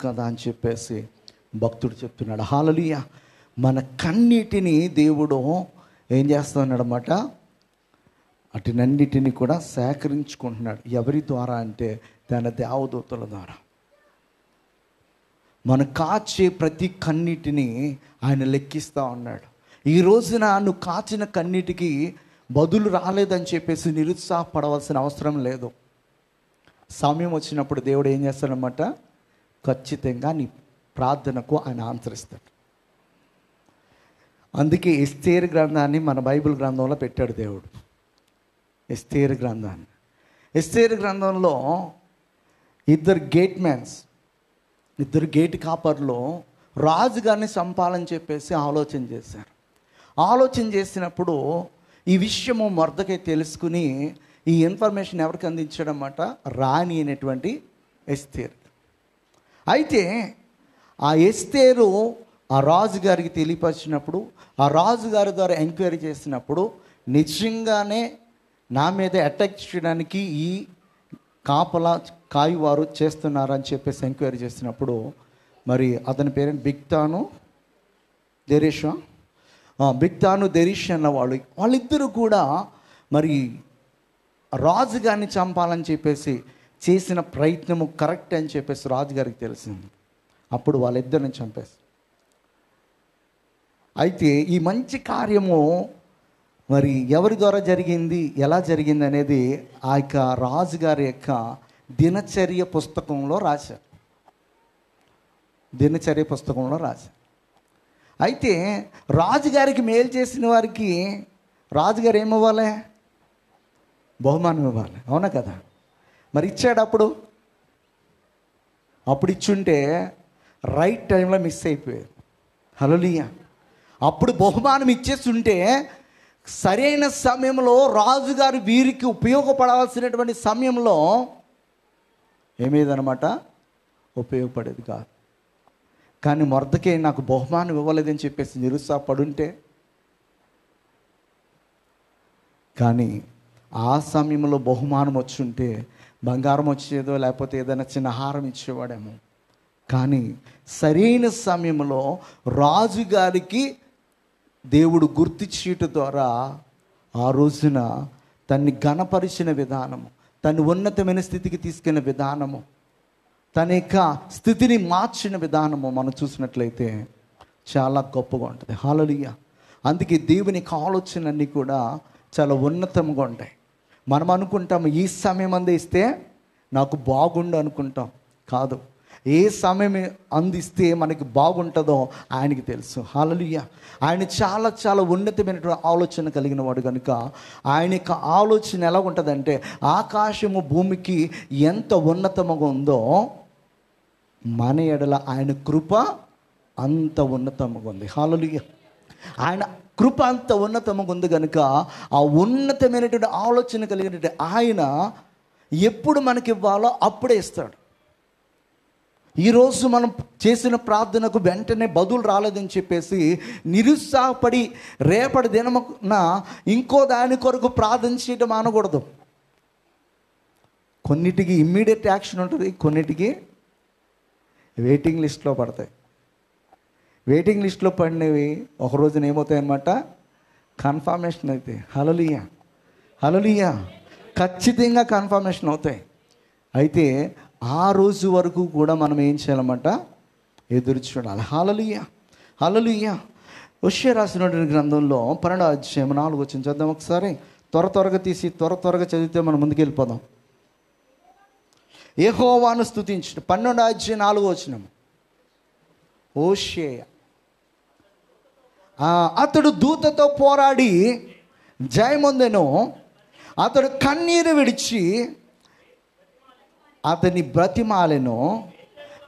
కదా అని చెప్పేసి భక్తుడు చెప్తున్నాడు. హల్లెలూయా. మన కన్నీటిని దేవుడు ఏం చేస్తున్నాడన్నమాట, అటునన్నిటిని కూడా సేకరించుకుంటున్నాడు. ఎవరి ద్వారా అంటే తన దేవదూతల ద్వారా. మనం కాచే ప్రతి కన్నీటిని ఆయన లెక్కిస్తూ ఉన్నాడు. ఈ రోజున నువ్వు కాచిన కన్నీటికి బదులు రాలేదని చెప్పేసి నిరుత్సాహపడవలసిన అవసరం లేదు. సమయం వచ్చినప్పుడు దేవుడు ఏం చేస్తాడనమాట, ఖచ్చితంగా నీ ప్రార్థనకు ఆయన ఆన్సర్ ఇస్తాడు. అందుకే ఎస్తేరు గ్రంథాన్ని మన బైబిల్ గ్రంథంలో పెట్టాడు దేవుడు. ఎస్తేరు గ్రంథాన్ని, ఎస్తేరు గ్రంథంలో ఇద్దరు గేట్ కాపర్లు రాజుగారిని చంపాలని చెప్పేసి ఆలోచన చేశారు. ఆలోచన చేసినప్పుడు ఈ విషయము మొర్దెకై తెలుసుకుని ఈ ఇన్ఫర్మేషన్ ఎవరికి అందించాడన్నమాట, రాణి అయినటువంటి ఎస్తేరు. అయితే ఆ ఎస్తేరు ఆ రాజుగారికి తెలియపరిచినప్పుడు, ఆ రాజుగారి ద్వారా ఎంక్వైరీ చేసినప్పుడు నిజంగానే నా మీద అటాక్ చేయడానికి ఈ కాయువారు చేస్తున్నారని చెప్పేసి ఎంక్వైరీ చేసినప్పుడు, మరి అతని పేరు బిగ్తాను దెరీష్ అన్న వాళ్ళిద్దరూ కూడా మరి రాజుగారిని చంపాలని చెప్పేసి చేసిన ప్రయత్నము కరెక్ట్ అని చెప్పేసి రాజుగారికి తెలిసింది. అప్పుడు వాళ్ళిద్దరిని చంపేసి, అయితే ఈ మంచి కార్యము మరి ఎవరి ద్వారా జరిగింది, ఎలా జరిగింది అనేది ఆ యొక్క రాజుగారి యొక్క దినచర్య పుస్తకంలో రాశారు. అయితే రాజుగారికి మేలు చేసిన వారికి రాజుగారు ఏమివ్వాలి, బహుమానం ఇవ్వాలి, అవునా కదా? మరి ఇచ్చాడు. అప్పుడు ఇచ్చుంటే రైట్ టైంలో మిస్ అయిపోయారు. హల్లెలూయా. అప్పుడు బహుమానం ఇచ్చేస్తుంటే సరైన సమయంలో రాజుగారు వీరికి ఉపయోగపడాల్సినటువంటి సమయంలో ఏమేదనమాట, ఉపయోగపడేది కాదు. కానీ మొర్దెకై నాకు బహుమానం ఇవ్వలేదని చెప్పేసి నిరుత్సాహపడుంటే, కానీ ఆ సమయంలో బహుమానం వచ్చుంటే బంగారం వచ్చేదో లేకపోతే ఏదైనా చిన్న హారం ఇచ్చేవాడేమో. కానీ సరైన సమయంలో రాజుగారికి దేవుడు గుర్తించట ద్వారా ఆ రోజున తన్ని ఘనపరిచిన విధానము, తను ఉన్నతమైన స్థితికి తీసుకెళ్ళిన విధానము, తన యొక్క స్థితిని మార్చిన విధానము మనం చూసినట్లయితే చాలా గొప్పగా ఉంటుంది. హల్లెలూయా. అందుకే దేవుని యొక్క ఆలోచనలన్నీ కూడా చాలా ఉన్నతంగా ఉంటాయి. మనం అనుకుంటాము ఈ సమయం అందే ఇస్తే నాకు బాగుండు అనుకుంటాం. కాదు, ఏ సమయం అందిస్తే మనకి బాగుంటుందో ఆయనకి తెలుసు. హల్లెలూయా. ఆయన చాలా చాలా ఉన్నతమైనటువంటి ఆలోచన కలిగిన వాడు కనుక ఆయన యొక్క ఆలోచన ఎలా ఉంటుందంటే, ఆకాశము భూమికి ఎంత ఉన్నతముగా ఉందో మన ఎడల ఆయన కృప అంత ఉన్నతముగా ఉంది. హల్లెలూయా. ఆయన కృప అంత ఉన్నతముగా ఉంది కనుక ఆ ఉన్నతమైనటువంటి ఆలోచన కలిగినటువంటి ఆయన ఎప్పుడు మనకి ఇవ్వాలో అప్పుడే ఇస్తాడు. ఈరోజు మనం చేసిన ప్రార్థనకు వెంటనే బదులు రాలేదని చెప్పేసి నిరుత్సాహపడి రేపటి దినమున ఇంకో దాని కొరకు ప్రార్థన చేయడం మానకూడదు. కొన్నిటికి ఇమ్మీడియట్ యాక్షన్ ఉంటుంది, కొన్నిటికి వెయిటింగ్ లిస్ట్లో పడతాయి. వెయిటింగ్ లిస్ట్లో పడినవి ఒక రోజున ఏమవుతాయన్నమాట, కన్ఫర్మేషన్ అయితే. హల్లెలూయా. ఖచ్చితంగా కన్ఫర్మేషన్ అవుతాయి. అయితే ఆ రోజు వరకు కూడా మనం ఏం చేయాలన్నమాట, ఎదురు చూడాలి. హల్లెలూయా. హోషేయ రాసినటువంటి గ్రంథంలో 12వ అధ్యాయం 4వ వచనం చదువుదాం ఒకసారి. త్వరగా తీసి త్వరగా చదివితే మనం ముందుకెళ్ళిపోదాం. యెహోవాను స్తుతించు. 12వ అధ్యాయం 4వ వచనం. హోషేయ అతడు దూతతో పోరాడి జయమొందెను. అతడు కన్నీరు విడిచి అతని బ్రతిమాలెను.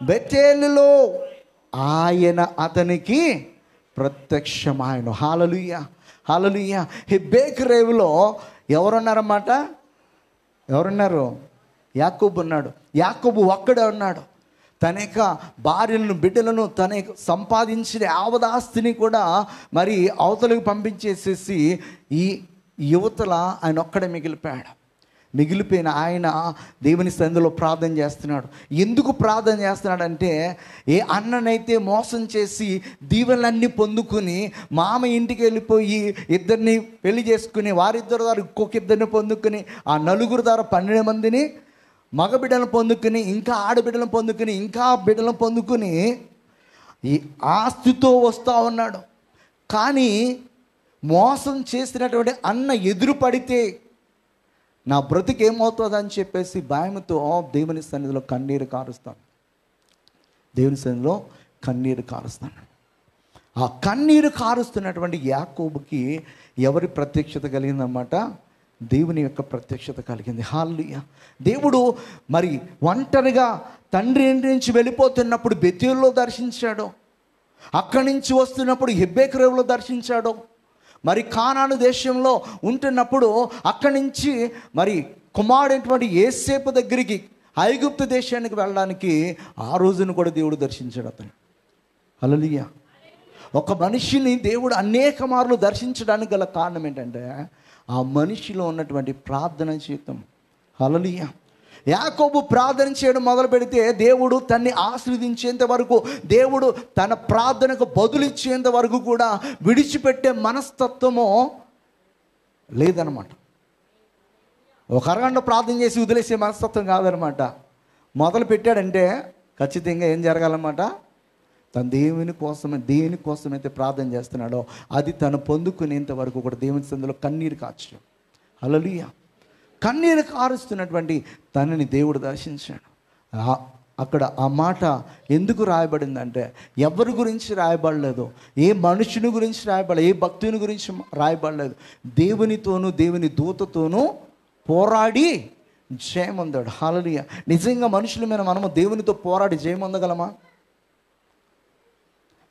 బెతేలులో ఆయన అతనికి ప్రత్యక్షమాయను. హల్లెలూయా. హెబ్రోను రేవులో ఎవరున్నారన్నమాట, ఎవరున్నారు? యాకోబు ఉన్నాడు. యాకోబు ఒక్కడే ఉన్నాడు. తన యొక్క భార్యలను బిడ్డలను తన సంపాదించిన యావదాస్తిని కూడా మరి అవతలకు పంపించేసేసి ఈ యువతల ఆయన ఒక్కడే మిగిలిపోయాడు. మిగిలిపోయిన ఆయన దేవుని సన్నిధిలో ప్రార్థన చేస్తున్నాడు. ఎందుకు ప్రార్థన చేస్తున్నాడంటే, ఏ అన్ననైతే మోసం చేసి దీవెనలన్నీ పొందుకుని మామ ఇంటికి వెళ్ళిపోయి ఇద్దరిని పెళ్లి చేసుకుని వారిద్దరు ద్వారా ఇంకొక ఇద్దరిని పొందుకుని ఆ నలుగురు ద్వారా 12 మందిని మగబిడ్డలను పొందుకుని ఇంకా ఆడబిడ్డలను పొందుకుని ఇంకా బిడ్డలను పొందుకుని ఈ ఆస్తితో వస్తూ ఉన్నాడు. కానీ మోసం చేసినటువంటి అన్న ఎదురు పడితే నా బ్రతికి ఏమవుతుందని చెప్పేసి భయంతో దేవుని సన్నిధిలో కన్నీరు కారుస్తాను. దేవుని సన్నిధిలో కన్నీరు కారుస్తాను. ఆ కన్నీరు కారుస్తున్నటువంటి యాకోబుకి ఎవరి ప్రత్యక్షత కలిగిందన్నమాట? దేవుని యొక్క ప్రత్యక్షత కలిగింది. హల్లెలూయా. దేవుడు మరి ఒంటరిగా తండ్రి ఇంటి నుంచి వెళ్ళిపోతున్నప్పుడు బెతేలులో దర్శించాడు, అక్కడి నుంచి వస్తున్నప్పుడు హెబ్రోనులో దర్శించాడు, మరి కానాను దేశంలో ఉంటున్నప్పుడు అక్కడి నుంచి మరి కుమారుడైనటువంటి యోసేపు దగ్గరికి ఐగుప్తు దేశానికి వెళ్ళడానికి ఆ రోజును కూడా దేవుడు దర్శించాడు అతను. హల్లెలూయా. ఒక మనిషిని దేవుడు అనేక మార్లు దర్శించడానికి గల కారణం ఏంటంటే ఆ మనిషిలో ఉన్నటువంటి ప్రార్థన జీవితం. హల్లెలూయా. యాకోబు ప్రార్థన చేయడం మొదలు పెడితే దేవుడు తన్ని ఆశీర్వదించేంత వరకు, దేవుడు తన ప్రార్థనకు బదులిచ్చేంత వరకు కూడా విడిచిపెట్టే మనస్తత్వము లేదనమాట. ఒక అరగంట ప్రార్థన చేసి వదిలేసే మనస్తత్వం కాదనమాట. మొదలు పెట్టాడంటే ఖచ్చితంగా ఏం జరగాలన్నమాట? తను దేనికోసమైతే ప్రార్థన చేస్తున్నాడో అది తను పొందుకునేంత వరకు కూడా దేవుని సన్నిధిలో కన్నీరు కాచడం. హల్లెలూయా. కన్నీరు కారుస్తున్నటువంటి తనని దేవుడు దర్శించాడు. అక్కడ ఆ మాట ఎందుకు రాయబడిందంటే ఎవరి గురించి రాయబడలేదు, ఏ మనుషుని గురించి రాయబడలేదు, ఏ భక్తుని గురించి రాయబడలేదు. దేవునితోనూ దేవుని దూతతోనూ పోరాడి జయమొందాడు. హల్లెలూయా. నిజంగా మనుషుల మీద మనము దేవునితో పోరాడి జయమొందగలమా?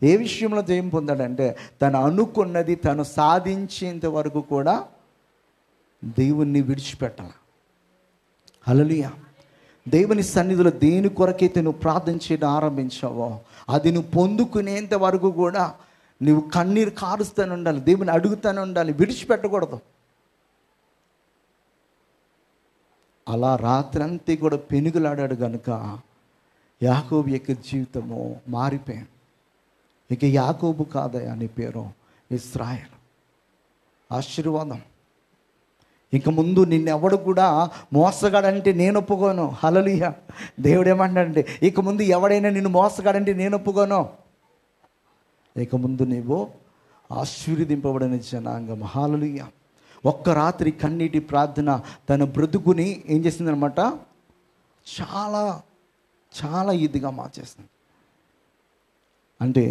ఏ విషయంలో జయం పొందాడంటే తను అనుకున్నది తను సాధించేంత వరకు కూడా దేవుణ్ణి విడిచిపెట్టాలి. హల్లెలూయా. దేవుని సన్నిధిలో దేని కొరకైతే నువ్వు ప్రార్థన చేయడం ఆరంభించావో అది నువ్వు పొందుకునేంత వరకు కూడా నువ్వు కన్నీరు కారుస్తూనే ఉండాలి, దేవుని అడుగుతూనే ఉండాలి, విడిచిపెట్టకూడదు. అలా రాత్రంతా కూడా పెనుగులాడాడు కనుక యాకోబు యొక్క జీవితము మారిపోయింది. ఇక యాకోబు కాదయ్యా నీ పేరు ఇశ్రాయేలు. ఆశీర్వాదం. ఇక ముందు నిన్నెవడు కూడా మోసగాడంటే నేను ఒప్పుకోను. హల్లెలూయా. దేవుడు ఏమంటాడంటే ఇక ముందు ఎవడైనా నిన్ను మోసగాడంటే నేను ఒప్పుకోను. ఇక ముందు నీవు ఆశీర్వదింపబడిన జనాంగం. హల్లెలూయా. ఒక్క రాత్రి కన్నీటి ప్రార్థన తన బ్రతుకుని ఏం చేసిందనమాట? చాలా చాలా ఇదిగా మార్చేస్తుంది. అంటే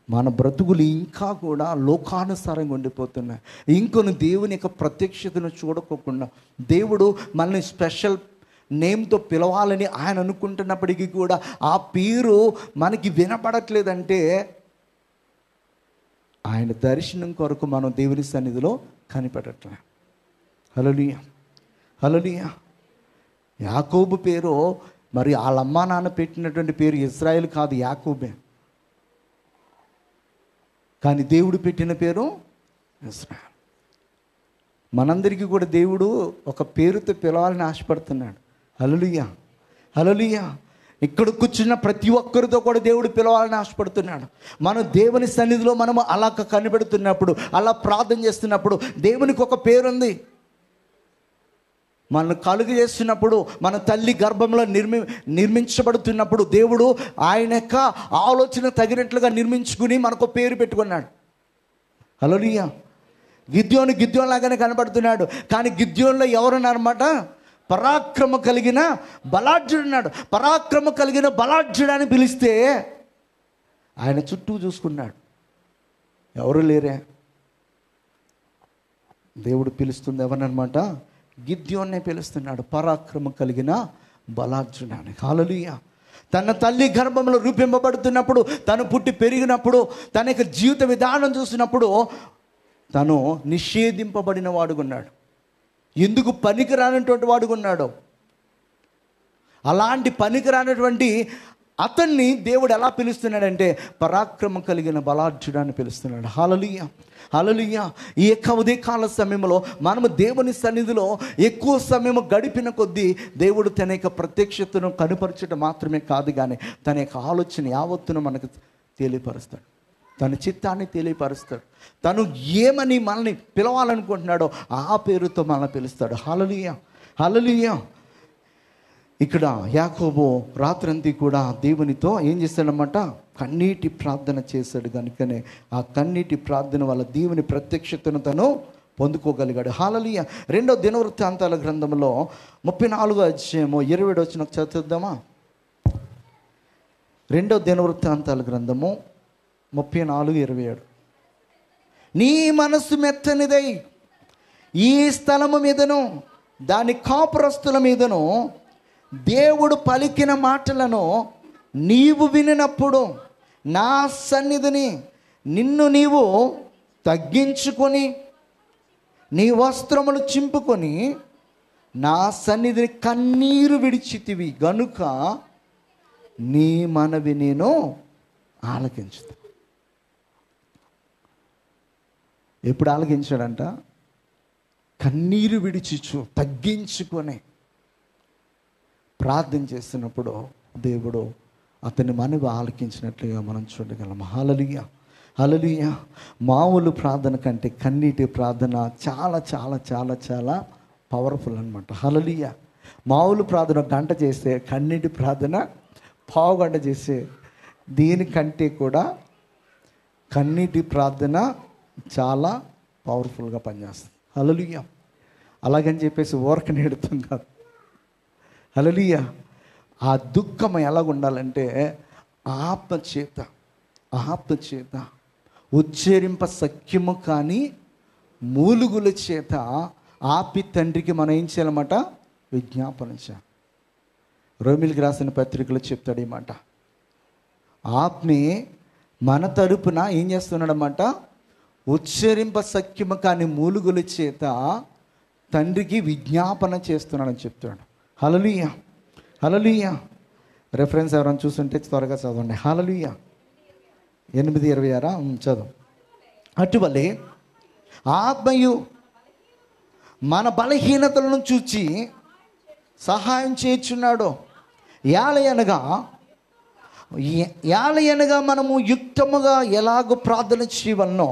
మన బ్రతుకులు ఇంకా కూడా లోకానుసారంగా ఉండిపోతున్నాయి. ఇంకొన్ని దేవుని యొక్క ప్రత్యక్షతను చూడకోకుండా దేవుడు మనల్ని స్పెషల్ నేమ్తో పిలవాలని ఆయన అనుకుంటున్నప్పటికీ కూడా ఆ పేరు మనకి వినపడట్లేదంటే ఆయన దర్శనం కొరకు మనం దేవుని సన్నిధిలో కనిపెట్టట్లే. హల్లెలూయా. హల్లెలూయా. యాకోబు పేరు మరి వాళ్ళ అమ్మా నాన్న పెట్టినటువంటి పేరు ఇశ్రాయేలు కాదు, యాకోబే. కానీ దేవుడు పెట్టిన పేరు ఇశ్రాయేలు. మనందరికీ కూడా దేవుడు ఒక పేరుతో పిలవాలని ఆశపడుతున్నాడు. హల్లెలూయా. హల్లెలూయా. ఇక్కడ కూర్చున్న ప్రతి ఒక్కరితో కూడా దేవుడు పిలవాలని ఆశపడుతున్నాడు. మనం దేవుని సన్నిధిలో మనము అలా కనిపెడుతున్నప్పుడు, అలా ప్రార్థన చేస్తున్నప్పుడు దేవునికి ఒక పేరుంది. మనం కలుగు చేస్తున్నప్పుడు, మన తల్లి గర్భంలో నిర్మించబడుతున్నప్పుడు దేవుడు ఆయన యొక్క ఆలోచన తగినట్లుగా నిర్మించుకుని మనకు పేరు పెట్టుకున్నాడు. హల్లెలూయా. గిద్యోను లాగానే కనబడుతున్నాడు. కానీ గిద్యోనులో ఎవరున్నారన్నమాట? పరాక్రమ కలిగిన బలాఢ్యుడు ఉన్నాడు. పరాక్రమ కలిగిన బలాఢ్యుడు అని పిలిస్తే ఆయన చుట్టూ చూసుకున్నాడు, ఎవరు లేరే. దేవుడు పిలుస్తుంది ఎవరన్నమాట? గిద్యోన్నే పిలుస్తున్నాడు, పరాక్రమ కలిగిన బలాఢ్యుడు అని. హల్లెలూయా. తన తల్లి గర్భంలో రూపింపబడుతున్నప్పుడు, తను పుట్టి పెరిగినప్పుడు, తన యొక్క జీవిత విధానం చూసినప్పుడు తను నిషేధింపబడిన వాడుకున్నాడు. ఎందుకు పనికిరానటువంటి వాడుకున్నాడు. అలాంటి పనికిరానటువంటి అతన్ని దేవుడు ఎలా పిలుస్తున్నాడంటే పరాక్రమం కలిగిన బలాఢ్యుడు అని పిలుస్తున్నాడు. హల్లెలూయా, హల్లెలూయా. ఈ యొక్క ఉదయకాల సమయంలో మనము దేవుని సన్నిధిలో ఎక్కువ సమయం గడిపిన కొద్దీ దేవుడు తన యొక్క ప్రత్యక్షతను కనుపరచడం మాత్రమే కాదు, కానీ తన యొక్క ఆలోచన యావత్తును మనకు తెలియపరుస్తాడు. తన చిత్తాన్ని తెలియపరుస్తాడు. తను ఏమని మనల్ని పిలవాలనుకుంటున్నాడో ఆ పేరుతో మనల్ని పిలుస్తాడు. హల్లెలూయా, హల్లెలూయా. ఇక్కడ యాకోబు రాత్రంతా కూడా దేవునితో ఏం చేశాడన్నమాట, కన్నీటి ప్రార్థన చేశాడు. కనుకనే ఆ కన్నీటి ప్రార్థన వల్ల దేవుని ప్రత్యక్షతను తను పొందుకోగలిగాడు. హల్లెలూయా. 2వ దినవృత్తాంతాల గ్రంథంలో 34వ అధ్యాయము 27 వచ్చిన చదువుదామా. 2వ దినవృత్తాంతాల గ్రంథము 34:27. నీ మనస్సు మెత్తనిదై ఈ స్థలము మీదను దాని కాపురస్తుల మీదను దేవుడు పలికిన మాటలను నీవు వినినప్పుడు నా సన్నిధిని నిన్ను నీవు తగ్గించుకొని నీ వస్త్రములు చింపుకొని నా సన్నిధిని కన్నీరు విడిచితివి గనుక నీ మనవి నేను ఆలకించుతా. ఎప్పుడు ఆలకించాడంట? కన్నీరు విడిచిచు తగ్గించుకొని ప్రార్థన చేస్తున్నప్పుడు దేవుడు అతని మనవి ఆలకించినట్లుగా మనం చూడగలం. హల్లెలూయా, హల్లెలూయా. మామూలు ప్రార్థన కంటే కన్నీటి ప్రార్థన చాలా చాలా చాలా చాలా పవర్ఫుల్ అనమాట. హల్లెలూయా. మామూలు ప్రార్థన 1 గంట చేస్తే కన్నీటి ప్రార్థన 1/2 గంట చేస్తే దీనికంటే కూడా కన్నీటి ప్రార్థన చాలా పవర్ఫుల్గా పనిచేస్తుంది. హల్లెలూయా. అలాగని చెప్పేసి ఊరకనే ఎడుతాం కాదు. హల్లెలూయా. ఆ దుఃఖం ఎలాగ ఉండాలంటే ఆత్మ చేత ఉచ్చరింప సఖ్యము కానీ మూలుగుల చేత ఆపి తండ్రికి మనం ఏం చేయాలన్నమాట, విజ్ఞాపన చేయాలి. రోమిలికి రాసిన పత్రికలో చెప్తాడు ఈ మాట. ఆత్మే మన తరపున ఏం చేస్తున్నాడన్నమాట, ఉచ్చరింప సఖ్యము కానీ మూలుగుల చేత తండ్రికి విజ్ఞాపన చేస్తున్నాడని చెప్తాడు. హల్లెలూయా, హల్లెలూయా. రెఫరెన్స్ ఎవరైనా చూస్తుంటే త్వరగా చదవండి. హల్లెలూయా. 8:26 చదువు. అటువలే ఆత్మయు మన బలహీనతలను చూచి సహాయం చేయుచున్నాడు. యాలయనగా మనము యుక్తముగా ఎలాగో ప్రార్థన చేయవలనో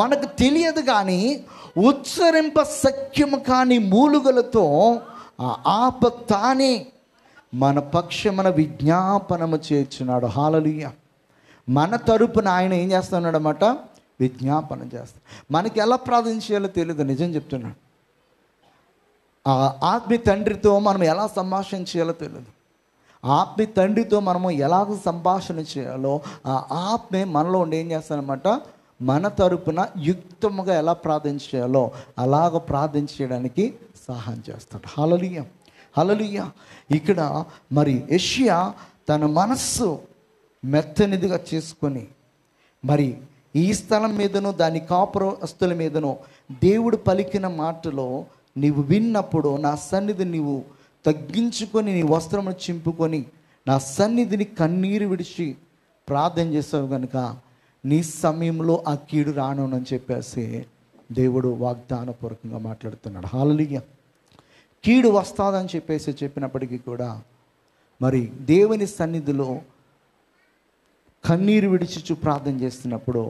మనకు తెలియదు, కానీ ఉచ్చరింప సఖ్యము కాని మూలుగలతో ఆప తానే మన పక్షమున విజ్ఞాపనము చేర్చున్నాడు. హల్లెలూయా. మన తరపున ఆయన ఏం చేస్తున్నాడు అన్నమాట, విజ్ఞాపన చేస్తాడు. మనకి ఎలా ప్రార్థన చేయాలో తెలియదు, నిజం చెప్తున్నాడు. ఆ ఆత్మీయ తండ్రితో మనం ఎలా సంభాషణ చేయాలో తెలియదు. ఆత్మీయ తండ్రితో మనము ఎలాగ సంభాషణ చేయాలో ఆ ఆత్మే మనలో ఉండి ఏం చేస్తాడనమాట, మన తరపున యుక్తముగా ఎలా ప్రార్థన చేయాలో అలాగ ప్రార్థన చేయడానికి సహాయం చేస్తాడు. హల్లెలూయా, హల్లెలూయా. ఇక్కడ మరి యెషయా తన మనస్సు మెత్తనిదిగా చేసుకొని మరి ఈ స్థలం మీదను దాని కాపురస్తుల మీదను దేవుడు పలికిన మాటలో నీవు విన్నప్పుడు నా సన్నిధిని నీవు తగ్గించుకొని నీ వస్త్రమును చింపుకొని నా సన్నిధిని కన్నీరు విడిచి ప్రార్థన చేస్తావు కనుక నీ సమయంలో ఆ కీడు రానునని చెప్పేసి దేవుడు వాగ్దానపూర్వకంగా మాట్లాడుతున్నాడు. హల్లెలూయా. కీడు వస్తాదని చెప్పేసి చెప్పినప్పటికీ కూడా మరి దేవుని సన్నిధిలో కన్నీరు విడిచి ప్రార్థన చేస్తున్నప్పుడు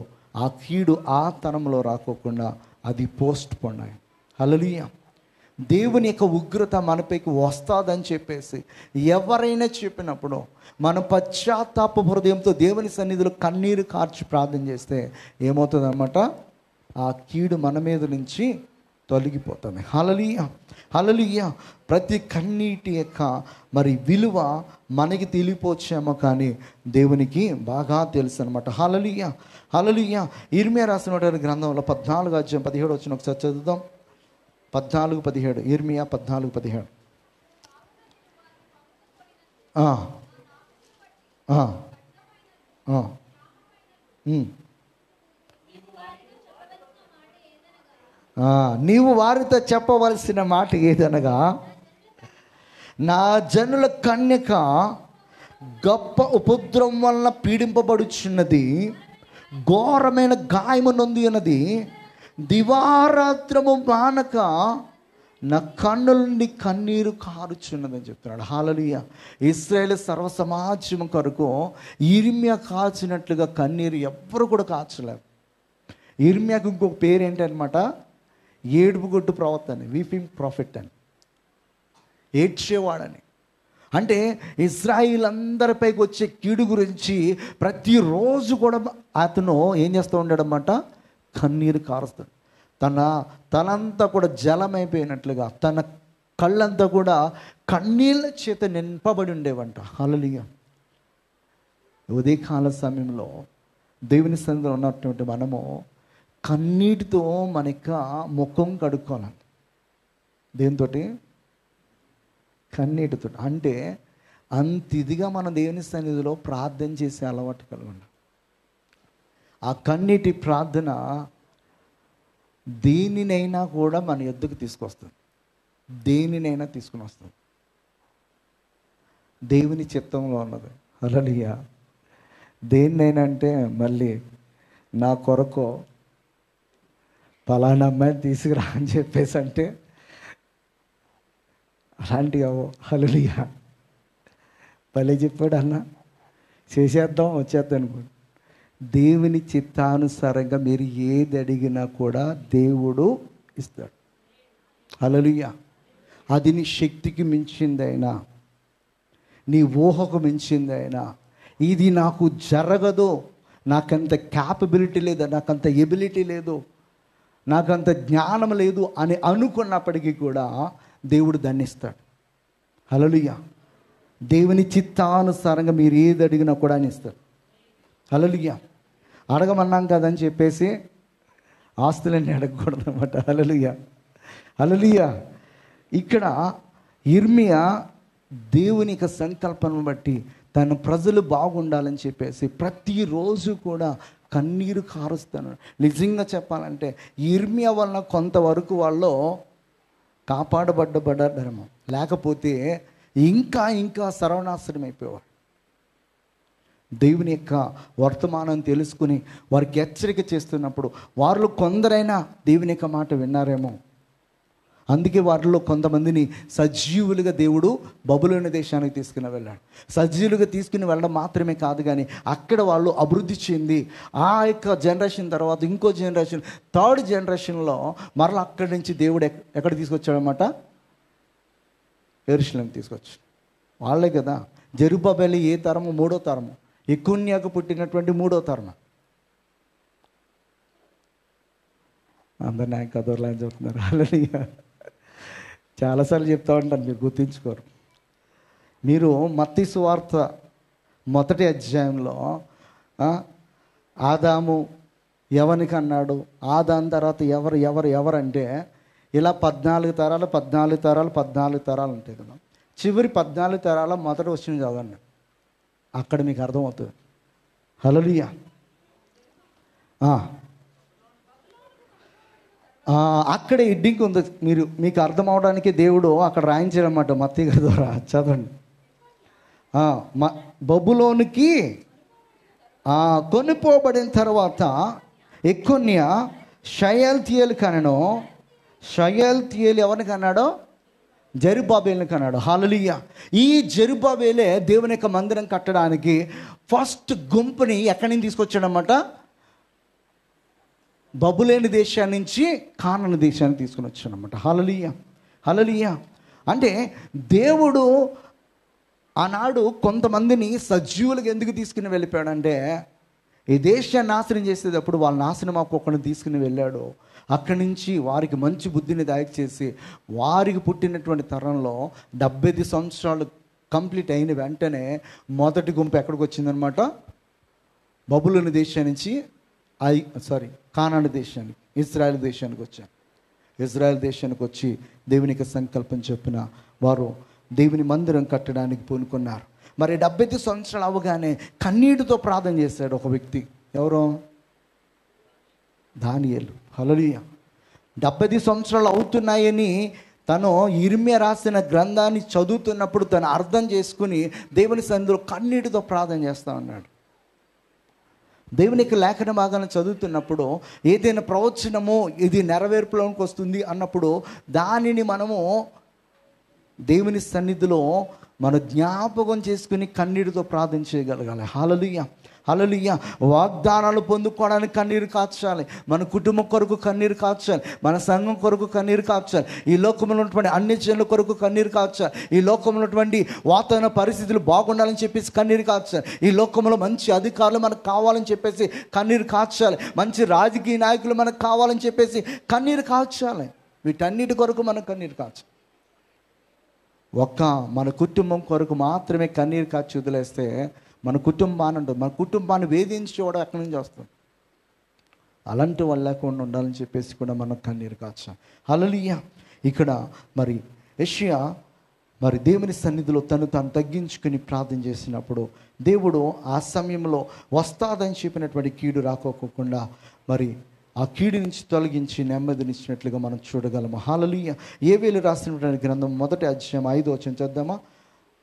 ఆ కీడు ఆ తరంలో రాకోకుండా అది పోస్ట్ పోన్ అయ్యింది. హల్లెలూయా. దేవుని యొక్క ఉగ్రత మనపైకి వస్తుందని చెప్పేసి ఎవరైనా చెప్పినప్పుడు మన పశ్చాత్తాప హృదయంతో దేవుని సన్నిధిలో కన్నీరు కార్చి ప్రార్థన చేస్తే ఏమవుతుంది అన్నమాట, ఆ కీడు మన మీద నుంచి తొలగిపోతుంది. హల్లెలూయా, హల్లెలూయా. ప్రతి కన్నీటి యొక్క మరి విలువ మనకి తెలియపోవచ్చేమో కానీ దేవునికి బాగా తెలుసు అనమాట. హల్లెలూయా, హల్లెలూయా. ఇర్మియా రాసినటువంటి గ్రంథంలో 14:17 వచ్చిన ఒకసారి చదువుదాం. 14:17 ఇర్మియా 14:17. నీవు వారితో చెప్పవలసిన మాట ఏదనగా, నా జనుల కన్యక గొప్ప ఉపద్రవం వలన పీడింపబడుచున్నది, ఘోరమైన గాయము నొంది ఉన్నది, దివారాత్రము మానక నా కన్నుల నుండి కన్నీరు కారుచున్నదని చెప్తున్నాడు. హల్లెలూయా. ఇశ్రాయేలు సర్వ సమాజం కొరకు ఇర్మియా కాచినట్లుగా కన్నీరు ఎవ్వరు కూడా కాచలేరు. ఇర్మియాకు ఇంకొక పేరు ఏంటనమాట, ఏడుపు గొట్టు ప్రవక్త అని, వీపింగ్ ప్రాఫిట్ అని, ఏడ్చేవాడని. అంటే ఇశ్రాయేల్ అందరిపైకి వచ్చే కీడు గురించి ప్రతిరోజు కూడా అతను ఏం చేస్తూ ఉంటాడనమాట, కన్నీరు కారుస్తాడు. తనంతా కూడా జలమైపోయినట్లుగా, తన కళ్ళంతా కూడా కన్నీళ్ళ చేత నింపబడి ఉండేవంట. హల్లెలూయా. ఉదయకాల సమయంలో దేవుని సన్నిధిలో ఉన్నటువంటి మనము కన్నీటితో మన యొక్క ముఖం కడుక్కోవాలి. దేనితో? కన్నీటితో. అంటే అంత ఇదిగా మన దేవుని సన్నిధిలో ప్రార్థన చేసే అలవాటు కలిగి ఉన్నాం. ఆ కన్నీటి ప్రార్థన దేనినైనా కూడా మన యొద్దకు తీసుకొస్తుంది, దేనినైనా తీసుకుని వస్తుంది. దేవుని చిత్తంలో ఉన్నది. హల్లెలూయా. దేన్నైనా అంటే మళ్ళీ నా కొరకు పలానా అమ్మాయిని తీసుకురా అని చెప్పేసి అంటే అలాంటివి అవో. హల్లెలూయా. భలే చెప్పాడు అన్న, చేసేద్దాం వచ్చేద్దాం అనుకోండి. దేవుని చిత్తానుసారంగా మీరు ఏది అడిగినా కూడా దేవుడు ఇస్తాడు. హల్లెలూయా. అది నీ శక్తికి మించిందైనా, నీ ఊహకు మించిందైనా, ఇది నాకు జరగదు, నాకంత క్యాపబిలిటీ లేదు, నాకంత ఎబిలిటీ లేదు, నాకంత జ్ఞానం లేదు అని అనుకున్నప్పటికీ కూడా దేవుడు దాన్ని ఇస్తాడు. హల్లెలూయా. దేవుని చిత్తానుసారంగా మీరు ఏది అడిగినా కూడా అని ఇస్తాడు. హల్లెలూయా. అడగమన్నాం కదని చెప్పేసి ఆస్తులన్నీ అడగకూడదు అన్నమాట. హల్లెలూయా. హల్లెలూయా. ఇక్కడ ఇర్మియా దేవుని యొక్క సంకల్పం బట్టి తన ప్రజలు బాగుండాలని చెప్పేసి ప్రతిరోజు కూడా కన్నీరు కారుస్తాను. నిజంగా చెప్పాలంటే ఇర్మియా వలన కొంతవరకు వాళ్ళు కాపాడబడ్డరేమో, లేకపోతే ఇంకా ఇంకా సర్వనాశనం అయిపోయేవారు. దేవుని యొక్క వర్తమానం తెలుసుకుని వారికి హెచ్చరిక చేస్తున్నప్పుడు వారిలో కొందరైనా దేవుని యొక్క మాట విన్నారేమో. అందుకే వారిలో కొంతమందిని సజీవులుగా దేవుడు బబులోను దేశానికి తీసుకుని వెళ్ళాడు. సజీవులుగా తీసుకుని వెళ్ళడం మాత్రమే కాదు, కానీ అక్కడ వాళ్ళు అభివృద్ధి చెంది ఆ యొక్క జనరేషన్ తర్వాత ఇంకో జనరేషన్, థర్డ్ జనరేషన్లో మరలా అక్కడి నుంచి దేవుడు ఎక్కడ తీసుకొచ్చాడనమాట, యెరూషలేం తీసుకొచ్చాడు. వాళ్ళే కదా. జెరుబ్బాబెలు ఏ తరము? మూడో తరము. యెకొన్యాకు పుట్టినటువంటి మూడో తరం. అందరు నాకు కథలు అని చెప్తున్నారు. హల్లెలూయా. చాలాసార్లు చెప్తా ఉంటాను, మీరు గుర్తుంచుకోరు. మీరు మత్తయి సువార్త 1వ అధ్యాయంలో ఆదాము ఎవరికి అన్నాడు, ఆదాము తర్వాత ఎవరంటే ఇలా 14 తరాలు ఉంటాయి కదా. చివరి 14 తరాల మొదటి వచ్చిన చదవండి, అక్కడ మీకు అర్థమవుతుంది. హల్లెలూయా. అక్కడ ఎడ్డింగ్ ఉంది. మీకు అర్థం అవడానికి దేవుడు అక్కడ రాయించాడన్నమాట మత్తయి గారి ద్వారా. చదవండి. బబులోనికి కొనుపోబడిన తర్వాత యెకొన్యా షయల్తీయేలు కనెను. షయల్తీయేలు ఎవరిని కన్నాడో? జెరుబ్బాబెలుని కన్నాడు. హల్లెలూయా. ఈ జెరుబ్బాబెలే దేవుని యొక్క మందిరం కట్టడానికి ఫస్ట్ గుంపుని ఎక్కడి నుంచి తీసుకొచ్చాడనమాట? బబులోను దేశాన్ని నుంచి కానాను దేశాన్ని తీసుకుని వచ్చాడనమాట. హల్లెలూయా. హల్లెలూయా. అంటే దేవుడు ఆనాడు కొంతమందిని సజీవులకు ఎందుకు తీసుకుని వెళ్ళిపోయాడంటే, ఈ దేశాన్ని నాశనం చేసేటప్పుడు వాళ్ళ నాశనం ఒక్కొక్కరిని తీసుకుని వెళ్ళాడు. అక్కడి నుంచి వారికి మంచి బుద్ధిని దయచేసి వారికి పుట్టినటువంటి తరంలో 75 సంవత్సరాలు కంప్లీట్ అయిన వెంటనే మొదటి గుంపు ఎక్కడికి వచ్చిందనమాట? బబులోను దేశం నుంచి కానాను దేశానికి, ఇజ్రాయెల్ దేశానికి వచ్చారు. ఇజ్రాయెల్ దేశానికి వచ్చి దేవునికి సంకల్పం చొప్పున వారు దేవుని మందిరం కట్టడానికి పూనుకున్నారు. మరి 75 సంవత్సరాలు అవ్వగానే కన్నీటితో ప్రార్థన చేశాడు ఒక వ్యక్తి. ఎవరో? దానియేలు. హల్లెలూయా. 75 సంవత్సరాలు అవుతున్నాయని తను ఇర్మియా రాసిన గ్రంథాన్ని చదువుతున్నప్పుడు తను అర్థం చేసుకుని దేవుని సన్నిధిలో కన్నీటితో ప్రార్థన చేస్తూ ఉన్నాడు. దేవునికి లేఖన భాగాన్ని చదువుతున్నప్పుడు ఏదైనా ప్రవచనము ఇది నెరవేర్పులోకి వస్తుంది అన్నప్పుడు దానిని మనము దేవుని సన్నిధిలో మన జ్ఞాపకం చేసుకుని కన్నీటితో ప్రార్థన చేయగలగాలి. హల్లెలూయా, హల్లెలూయా. వాగ్దానాలు పొందుకోవడానికి కన్నీరు కార్చాలి. మన కుటుంబం కొరకు కన్నీరు కార్చాలి. మన సంఘం కొరకు కన్నీరు కార్చాలి. ఈ లోకంలో ఉన్నటువంటి అన్ని జనుల కొరకు కన్నీరు కార్చాలి. ఈ లోకంలో ఉన్నటువంటి వాతావరణ పరిస్థితులు బాగుండాలని చెప్పేసి కన్నీరు కార్చాలి. ఈ లోకంలో మంచి అధికారులు మనకు కావాలని చెప్పేసి కన్నీరు కార్చాలి. మంచి రాజకీయ నాయకులు మనకు కావాలని చెప్పేసి కన్నీరు కార్చాలి. వీటన్నిటి కొరకు మనం కన్నీరు కార్చాలి. ఒక్క మన కుటుంబం కొరకు మాత్రమే కన్నీరు కార్చి వదిలేస్తే మన కుటుంబాన్ని ఉంటుంది. మన కుటుంబాన్ని వేధించేవాడు అక్కడి నుంచి వస్తుంది. అలాంటి వాళ్ళు లేకుండా ఉండాలని చెప్పేసి కూడా మనం కన్నీరు కార్చాం. హల్లెలూయా. ఇక్కడ మరి యెషయా మరి దేవుని సన్నిధిలో తను తగ్గించుకుని ప్రార్థన చేసినప్పుడు దేవుడు ఆ సమయంలో వస్తాదని చెప్పినటువంటి కీడు రాకోకుండా మరి ఆ కీడు నుంచి తొలగించి నెమ్మదినిచ్చినట్లుగా మనం చూడగలము. హల్లెలూయా. యోవేలు రాసినటువంటి గ్రంథం 1వ అధ్యాయం 5వ వచనం చదువుదామా.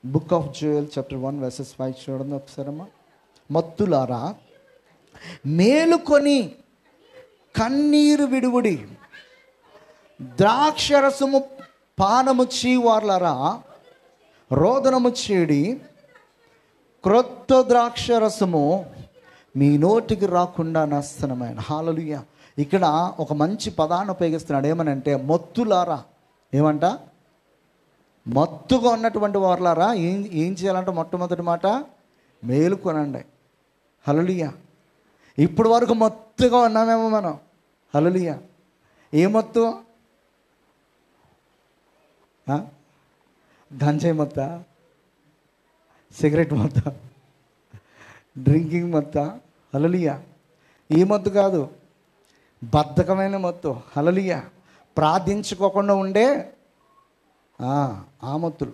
Book of Joel chapter 1 verses 5 చూడండి ఒకసారమ్మా. మత్తులారా మేలుకొని కన్నీరు విడువుడి, ద్రాక్షరసము పానము చీవార్లరా రోదనము చేడి, క్రొత్త ద్రాక్షరసము మీ నోటికి రాకుండా నాశనమైన. హల్లెలూయా. ఇక్కడ ఒక మంచి పదాన్ని ఉపయోగిస్తున్నాడు. ఏమనంటే మత్తులారా. ఏమంట? మత్తుగా ఉన్నటువంటి వారులారా ఏం చేయాలంటే మొట్టమొదటి మాట మేలుకొనండి. హల్లెలూయా. ఇప్పుడు వరకు మత్తుగా ఉన్నామేమో మనం. హల్లెలూయా. ఏ మత్తు? గంజాయి మత్త, సిగరెట్ మత్త, డ్రింకింగ్ మత్త. హల్లెలూయా. ఈ మత్తు కాదు, బద్ధకమైన మత్తు. హల్లెలూయా. ప్రార్థించుకోకుండా ఉండే ఆ మత్తులు.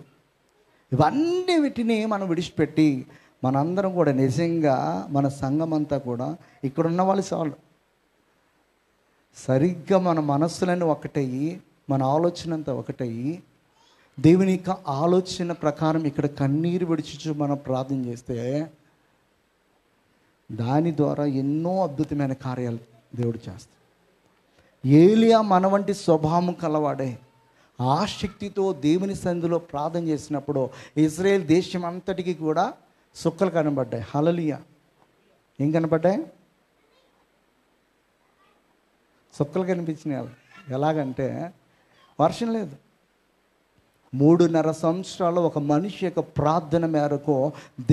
ఇవన్నీ వీటిని మనం విడిచిపెట్టి మనందరం కూడా నిజంగా మన సంఘం అంతా కూడా ఇక్కడున్న వాళ్ళు చాలు సరిగ్గా మన మనస్సులన్నీ ఒకటయ్యి, మన ఆలోచన అంతా ఒకటయ్యి దేవుని యొక్క ఆలోచన ప్రకారం ఇక్కడ కన్నీరు విడిచి మనం ప్రార్థన చేస్తే దాని ద్వారా ఎన్నో అద్భుతమైన కార్యాలు దేవుడు చేస్తాడు. ఏలియా మన వంటి స్వభావం కలవాడే ఆ శక్తితో దేవుని సన్నిధిలో ప్రార్థన చేసినప్పుడు ఇజ్రాయేల్ దేశం అంతటికి కూడా సుక్కలు కనబడ్డాయి. హల్లెలూయా. ఏం కనబడ్డాయి? సుక్కలు కనిపించినాయి. ఎలాగంటే వర్షం లేదు. 3.5 సంవత్సరాలు ఒక మనిషి యొక్క ప్రార్థన మేరకు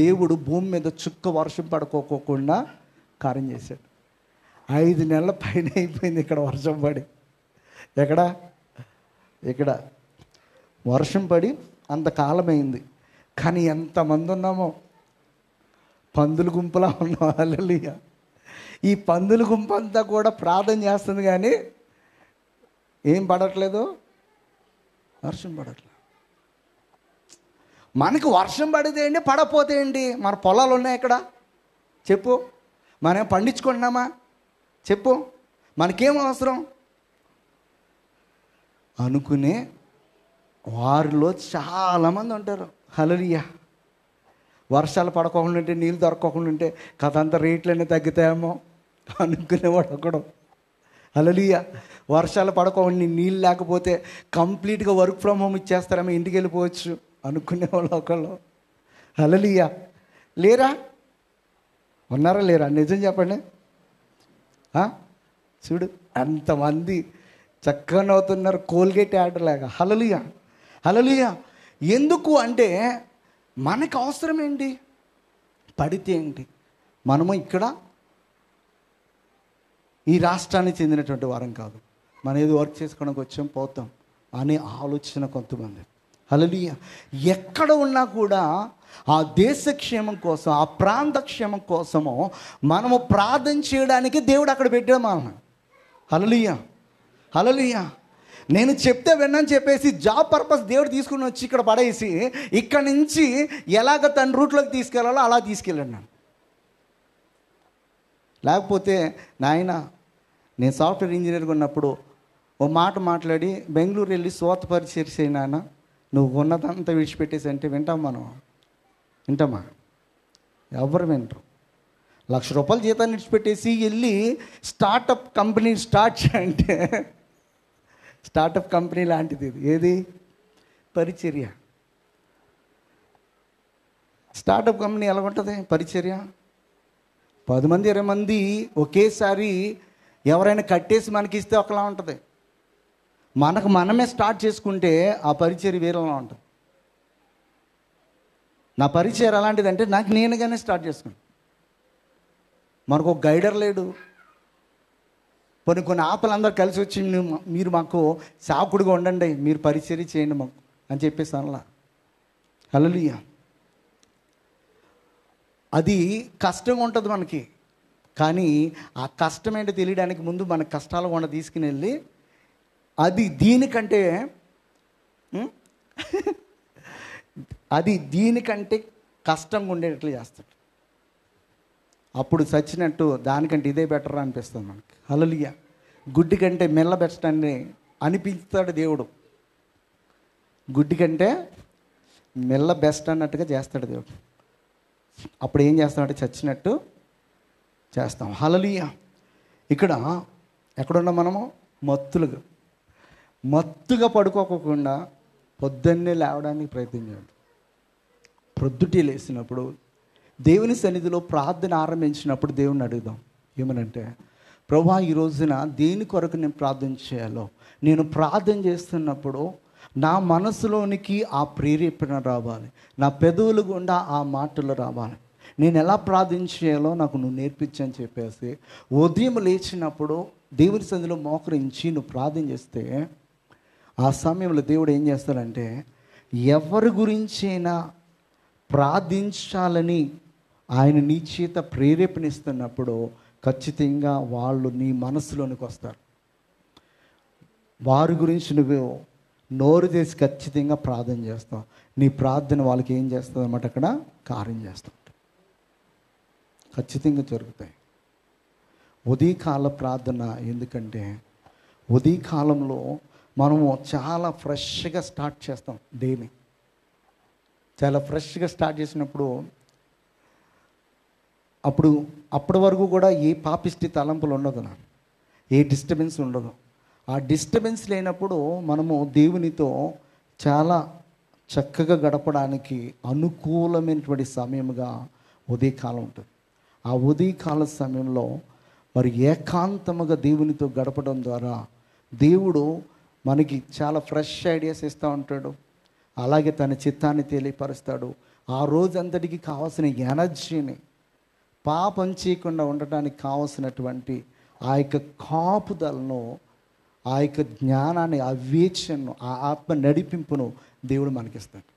దేవుడు భూమి మీద చుక్క వర్షం పడుకోకుండా కార్యం చేశాడు. 5 నెలల పైన అయిపోయింది ఇక్కడ వర్షం పడి. ఇక్కడ వర్షం పడి అంతకాలమైంది. కానీ ఎంతమంది ఉన్నామో పందుల గుంపులా ఉన్నాం. హల్లెలూయా. ఈ పందుల గుంపు అంతా కూడా ప్రార్థన చేస్తుంది కానీ ఏం పడట్లేదు, వర్షం పడట్లేదు. మనకు వర్షం పడితే ఏంటి, పడపోతే ఏంటి? మన పొలాలు ఉన్నాయి ఇక్కడ చెప్పు, మనం పండించుకుంటున్నామా చెప్పు, మనకేం అవసరం అనుకునే వారిలో చాలామంది ఉంటారు. హల్లెలూయా. వర్షాలు పడకోకుండా ఉంటే, నీళ్ళు దొరకకుండా ఉంటే కథ అంతా రేట్లన్నీ తగ్గుతాయేమో అనుకునేవాడు ఒకడు. హల్లెలూయా. వర్షాలు పడకోకుండా నీళ్ళు లేకపోతే కంప్లీట్గా వర్క్ ఫ్రమ్ హోమ్ ఇచ్చేస్తారేమో, ఇంటికి వెళ్ళిపోవచ్చు అనుకునేవాళ్ళు ఒకళ్ళు. హల్లెలూయా. లేరా? ఉన్నారా లేరా? నిజం చెప్పండి. చూడు అంతమంది చక్కగా నవ్వుతున్నారు, కోల్గేట్ యాడ్ లాగా. హల్లెలూయా, హల్లెలూయా. ఎందుకు అంటే మనకు అవసరం ఏంటి? పడితే ఏంటి? మనము ఇక్కడ ఈ రాష్ట్రానికి చెందినటువంటి వారం కాదు, మనం ఏదో వర్క్ చేసుకోవడానికి వచ్చాం పోతాం అనే ఆలోచన కొంతమంది. హల్లెలూయా. ఎక్కడ ఉన్నా కూడా ఆ దేశ క్షేమం కోసం, ఆ ప్రాంత క్షేమం కోసము మనము ప్రార్థన చేయడానికి దేవుడు అక్కడ పెట్టాడు మనం. హల్లెలూయా, హల్లెలూయా. నేను చెప్తే విన్నాను చెప్పేసి జాబ్ పర్పస్ దేవుడు తీసుకుని వచ్చి ఇక్కడ పడేసి ఇక్కడ నుంచి ఎలాగ తన రూట్లోకి తీసుకెళ్లాలో అలా తీసుకెళ్ళాను నేను. లేకపోతే నాయన నేను సాఫ్ట్వేర్ ఇంజనీర్గా ఉన్నప్పుడు ఓ మాట మాట్లాడి బెంగళూరు వెళ్ళి స్వాత పరిచయం నాన్న, నువ్వు ఉన్నదంతా విడిచిపెట్టేసి అంటే వింటాం మనం? వింటామా? ఎవరు వింటారు? ₹1,00,000 జీతాన్ని విడిచిపెట్టేసి వెళ్ళి స్టార్టప్ కంపెనీ స్టార్ట్ చేయంటే, స్టార్టప్ కంపెనీ లాంటిది ఇది. ఏది? పరిచర్య. స్టార్టప్ కంపెనీ ఎలా ఉంటుంది? పరిచర్య. 10 మంది 20 మంది ఒకేసారి ఎవరైనా కట్టేసి మనకి ఇస్తే ఒకలా ఉంటుంది. మనకు మనమే స్టార్ట్ చేసుకుంటే ఆ పరిచర్య వేరేలా ఉంటుంది. నా పరిచయం అలాంటిదంటే నాకు నేనుగానే స్టార్ట్ చేసుకున్నాను. మనకు ఒక గైడర్ లేడు. కొన్ని ఆపలందరూ కలిసి వచ్చి మీరు మాకు సాకుడుగా ఉండండి, మీరు పరిచర్య చేయండి మాకు అని చెప్పేసి అనలా. హల్లెలూయా. అది కష్టంగా ఉంటుంది మనకి. కానీ ఆ కష్టం ఏంటో తెలియడానికి ముందు మన కష్టాలు కూడా తీసుకుని వెళ్ళి అది దీనికంటే కష్టంగా ఉండేటట్లు చేస్తాడు. అప్పుడు చచ్చినట్టు దానికంటే ఇదే బెటర్ అనిపిస్తుంది మనకి. హల్లెలూయా. గుడ్డి కంటే మెల్ల బెస్ట్ అని అనిపిస్తాడు దేవుడు. గుడ్డి కంటే మెల్ల బెస్ట్ అన్నట్టుగా చేస్తాడు దేవుడు. అప్పుడు ఏం చేస్తామంటే చచ్చినట్టు చేస్తాం. హల్లెలూయా. ఇక్కడ ఎక్కడున్నాం మనము? మత్తుగా పడుకోకుండా పొద్దున్నే లేవడానికి ప్రయత్నం చేయండి. ప్రొద్దుటే లేసినప్పుడు దేవుని సన్నిధిలో ప్రార్థన ఆరంభించినప్పుడు దేవుని అడుగుదాం. ఏమనంటే, ప్రభువా ఈ రోజున దేని కొరకు నేను ప్రార్థన చేయాలో, నేను ప్రార్థన చేస్తున్నప్పుడు నా మనసులోనికి ఆ ప్రేరేపణ రావాలి, నా పెదవులు గుండా ఆ మాటలు రావాలి, నేను ఎలా ప్రార్థన చేయాలో నాకు నువ్వు నేర్పించని చెప్పేసి ఉదయం లేచినప్పుడు దేవుని సన్నిధిలో మోకరించి నువ్వు ప్రార్థన చేస్తే ఆ సమయంలో దేవుడు ఏం చేస్తాడంటే, ఎవరి గురించైనా ప్రార్థించాలని ఆయన నీ చేత ప్రేరేపణిస్తున్నప్పుడు ఖచ్చితంగా వాళ్ళు నీ మనసులోనికి వస్తారు. వారి గురించి నువ్వు నోరు చేసి ఖచ్చితంగా ప్రార్థన చేస్తావు. నీ ప్రార్థన వాళ్ళకి ఏం చేస్తుంది అన్నమాట? అక్కడ కార్యం చేస్తుంది. ఖచ్చితంగా జరుగుతాయి. ఉదయకాల ప్రార్థన ఎందుకంటే ఉదయకాలంలో మనము చాలా ఫ్రెష్గా స్టార్ట్ చేస్తాం డేని. చాలా ఫ్రెష్గా స్టార్ట్ చేసినప్పుడు అప్పటి వరకు కూడా ఏ పాపిష్టి తలంపులు ఉండదు, ఏ డిస్టర్బెన్స్ ఉండదు. ఆ డిస్టర్బెన్స్ లేనప్పుడు మనము దేవునితో చాలా చక్కగా గడపడానికి అనుకూలమైనటువంటి సమయముగా ఉదయకాలం ఉంటుంది. ఆ ఉదయకాల సమయంలో మరి ఏకాంతముగా దేవునితో గడపడం ద్వారా దేవుడు మనకి చాలా ఫ్రెష్ ఐడియాస్ ఇస్తూ ఉంటాడు. అలాగే తన చిత్తాన్ని తెలియపరుస్తాడు. ఆ రోజంతటికి కావాల్సిన ఎనర్జీని, పాపం చేయకుండా ఉండటానికి కావలసినటువంటి ఆ యొక్క కాపుదలను, ఆ యొక్క జ్ఞానాన్ని, ఆ వివేచనను, ఆ ఆత్మ నడిపింపును దేవుడు మనకిస్తాడు.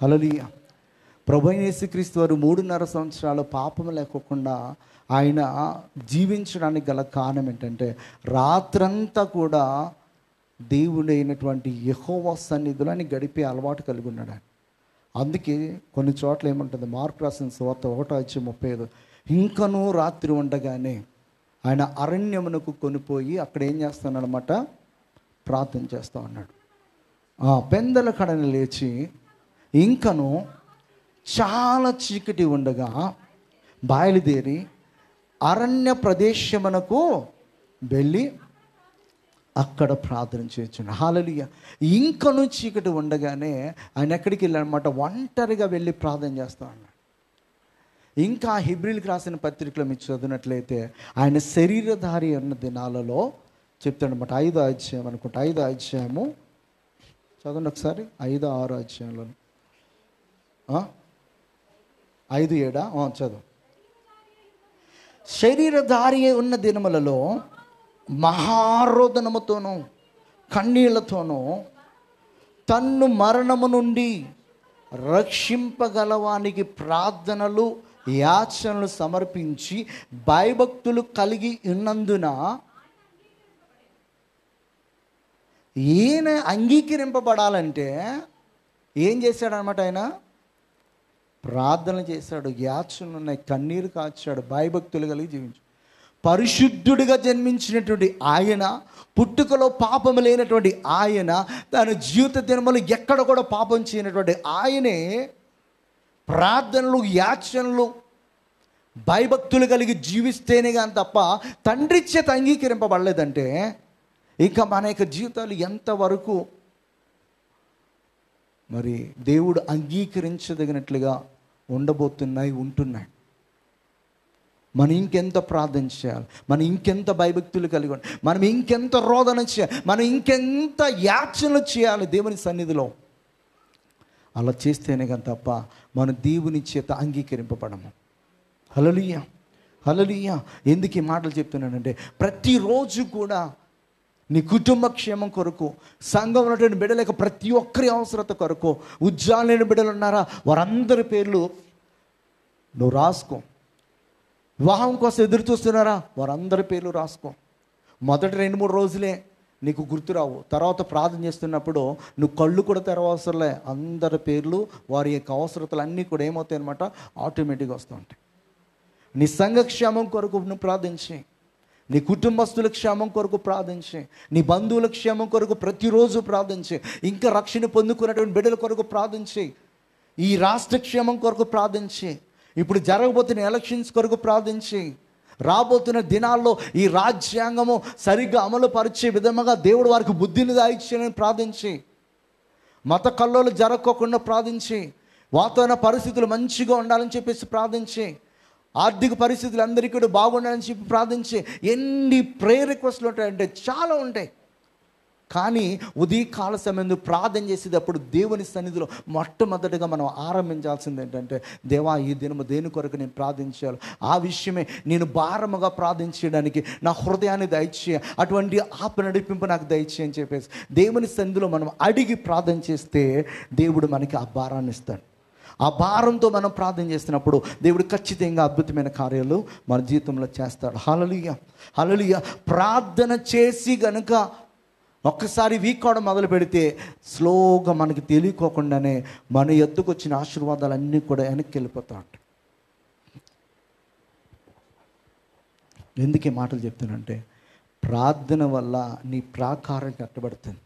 హల్లెలూయా. ప్రభువైన యేసుక్రీస్తు వారు 3.5 సంవత్సరాలు పాపం లేకోకుండా ఆయన జీవించడానికి గల కారణం ఏంటంటే, రాత్రంతా కూడా దేవుడైనటువంటి యెహోవా సన్నిధిలో ఆయన గడిపే అలవాటు కలిగి ఉన్నాడు. అందుకే కొన్ని చోట్ల ఏముంటుంది, మార్కు రాసిన సువార్త 1:35, ఇంకనూ రాత్రి ఉండగానే ఆయన అరణ్యమునకు కొనిపోయి అక్కడ ఏం చేస్తానన్నమాట? ప్రార్థన చేస్తూ ఉన్నాడు. పెందల కడన లేచి ఇంకను చాలా చీకటి ఉండగా బయలుదేరి అరణ్య ప్రదేశమునకు వెళ్ళి అక్కడ ప్రార్థన చేయొచ్చును. హల్లెలూయా. ఇంకను చీకటి ఉండగానే ఆయన ఎక్కడికి వెళ్ళాడనమాట? ఒంటరిగా వెళ్ళి ప్రార్థన చేస్తూ ఉన్నాడు. ఇంకా హెబ్రీయులకు రాసిన పత్రికలో మీరు చదివినట్లయితే ఆయన శరీరధారి ఉన్న దినాలలో చెప్తాడనమాట. 5వ అధ్యాయం అనుకుంటా, 5వ అధ్యాయము చదవండి ఒకసారి. 5-6 అధ్యాయంలో 5-7 చదువు. శరీరధారి ఉన్న దినములలో మహారోదనముతోనూ కన్నీళ్లతోనూ తన్ను మరణము నుండి రక్షింపగలవానికి ప్రార్థనలు యాచనలు సమర్పించి భయభక్తులు కలిగి ఉన్నందున ఈయన అంగీకరింపబడాలంటే ఏం చేశాడనమాట? ఆయన ప్రార్థన చేశాడు, యాచనలు ఉన్నాయి, కన్నీరు కాచాడు, భయభక్తులు కలిగి జీవించాడు. పరిశుద్ధుడిగా జన్మించినటువంటి ఆయన, పుట్టుకలో పాపము లేనటువంటి ఆయన, తన జీవిత దినములు ఎక్కడ కూడా పాపం చేయనటువంటి ఆయనే ప్రార్థనలు, యాచనలు, భయభక్తులు కలిగి జీవిస్తేనే కానీ తప్ప తండ్రి చేత అంగీకరింపబడలేదంటే ఇంకా మన యొక్క జీవితాలు ఎంతవరకు మరి దేవుడు అంగీకరించదగినట్లుగా ఉంటున్నాయి. మనం ఇంకెంత ప్రార్థన చేయాలి, మనం ఇంకెంత భయభక్తులు కలిగి ఉండాలి, మనం ఇంకెంత రోదన చేయాలి, మనం ఇంకెంత యాచనలు చేయాలి దేవుని సన్నిధిలో. అలా చేస్తేనే కానీ తప్ప మన దేవుని చేత అంగీకరింపబడము. హల్లెలూయా, హల్లెలూయా. ఎందుకు ఈ మాటలు చెప్తున్నానంటే, ప్రతిరోజు కూడా నీ కుటుంబ క్షేమం కొరకు, సంఘం ఉన్నటువంటి బిడ్డల ప్రతి ఒక్కరి అవసరత కొరకు, ఉద్యోగం లేని బిడ్డలు ఉన్నారా వారందరి పేర్లు నువ్వు రాసుకో. వివాహం కోసం ఎదురు చూస్తున్నారా వారందరి పేర్లు రాసుకో. మొదటి 2-3 రోజులే నీకు గుర్తురావు, తర్వాత ప్రార్థన చేస్తున్నప్పుడు నువ్వు కళ్ళు కూడా తెరవసరలే, అందరి పేర్లు వారి యొక్క అవసరతలు అన్నీ కూడా ఏమవుతాయి అనమాట, ఆటోమేటిక్గా వస్తూ ఉంటాయి. నీ సంఘ క్షేమం కొరకు నువ్వు ప్రార్థించి, నీ కుటుంబస్తుల క్షేమం కొరకు ప్రార్థించి, నీ బంధువుల క్షేమం కొరకు ప్రతిరోజు ప్రార్థించి, ఇంకా రక్షణ పొందుకున్నటువంటి బిడ్డల కొరకు ప్రార్థించి, ఈ రాష్ట్ర క్షేమం కొరకు ప్రార్థించి, ఇప్పుడు జరగబోతున్న ఎలక్షన్స్ కొరకు ప్రార్థించి, రాబోతున్న దినాల్లో ఈ రాజ్యాంగము సరిగ్గా అమలు పరిచే విధముగా దేవుడు వారికి బుద్ధిని దాయిచ్చాలని ప్రార్థించి, మత కల్లోలు జరగకోకుండా ప్రార్థించి, వాతావరణ పరిస్థితులు మంచిగా ఉండాలని చెప్పేసి ప్రార్థించి, ఆర్థిక పరిస్థితులు అందరికీ కూడా బాగుండాలని చెప్పి ప్రార్థించి, ఎన్ని ప్రేయర్ రిక్వెస్ట్లు ఉంటాయంటే చాలా ఉంటాయి. కానీ ఉదయకాల సమయంలో ప్రార్థన చేసేటప్పుడు దేవుని సన్నిధిలో మొట్టమొదటిగా మనం ఆరంభించాల్సింది ఏంటంటే, దేవా ఈ దినము దేని కొరకు నేను ప్రార్థించాలి, ఆ విషయమే నేను భారముగా ప్రార్థించడానికి నా హృదయాన్ని దయచేయ, అటువంటి ఆత్మ నడిపింపు నాకు దయచేయ అని చెప్పేసి దేవుని సన్నిధిలో మనం అడిగి ప్రార్థన చేస్తే దేవుడు మనకి ఆ భారాన్ని ఇస్తాడు. ఆ భారంతో మనం ప్రార్థన చేస్తున్నప్పుడు దేవుడు ఖచ్చితంగా అద్భుతమైన కార్యాలు మన జీవితంలో చేస్తాడు. హల్లెలూయా, హల్లెలూయా. ప్రార్థన చేసి గనుక ఒక్కసారి వీక్ అవడం మొదలు పెడితే స్లోగా మనకి తెలియకోకుండానే మన ఎద్దుకు వచ్చిన ఆశీర్వాదాలు అన్నీ కూడా వెనక్కి వెళ్ళిపోతూ ఉంటాయి. ఎందుకు ఈ మాటలు చెప్తానంటే, ప్రార్థన వల్ల నీ ప్రాకారం కట్టబడుతుంది,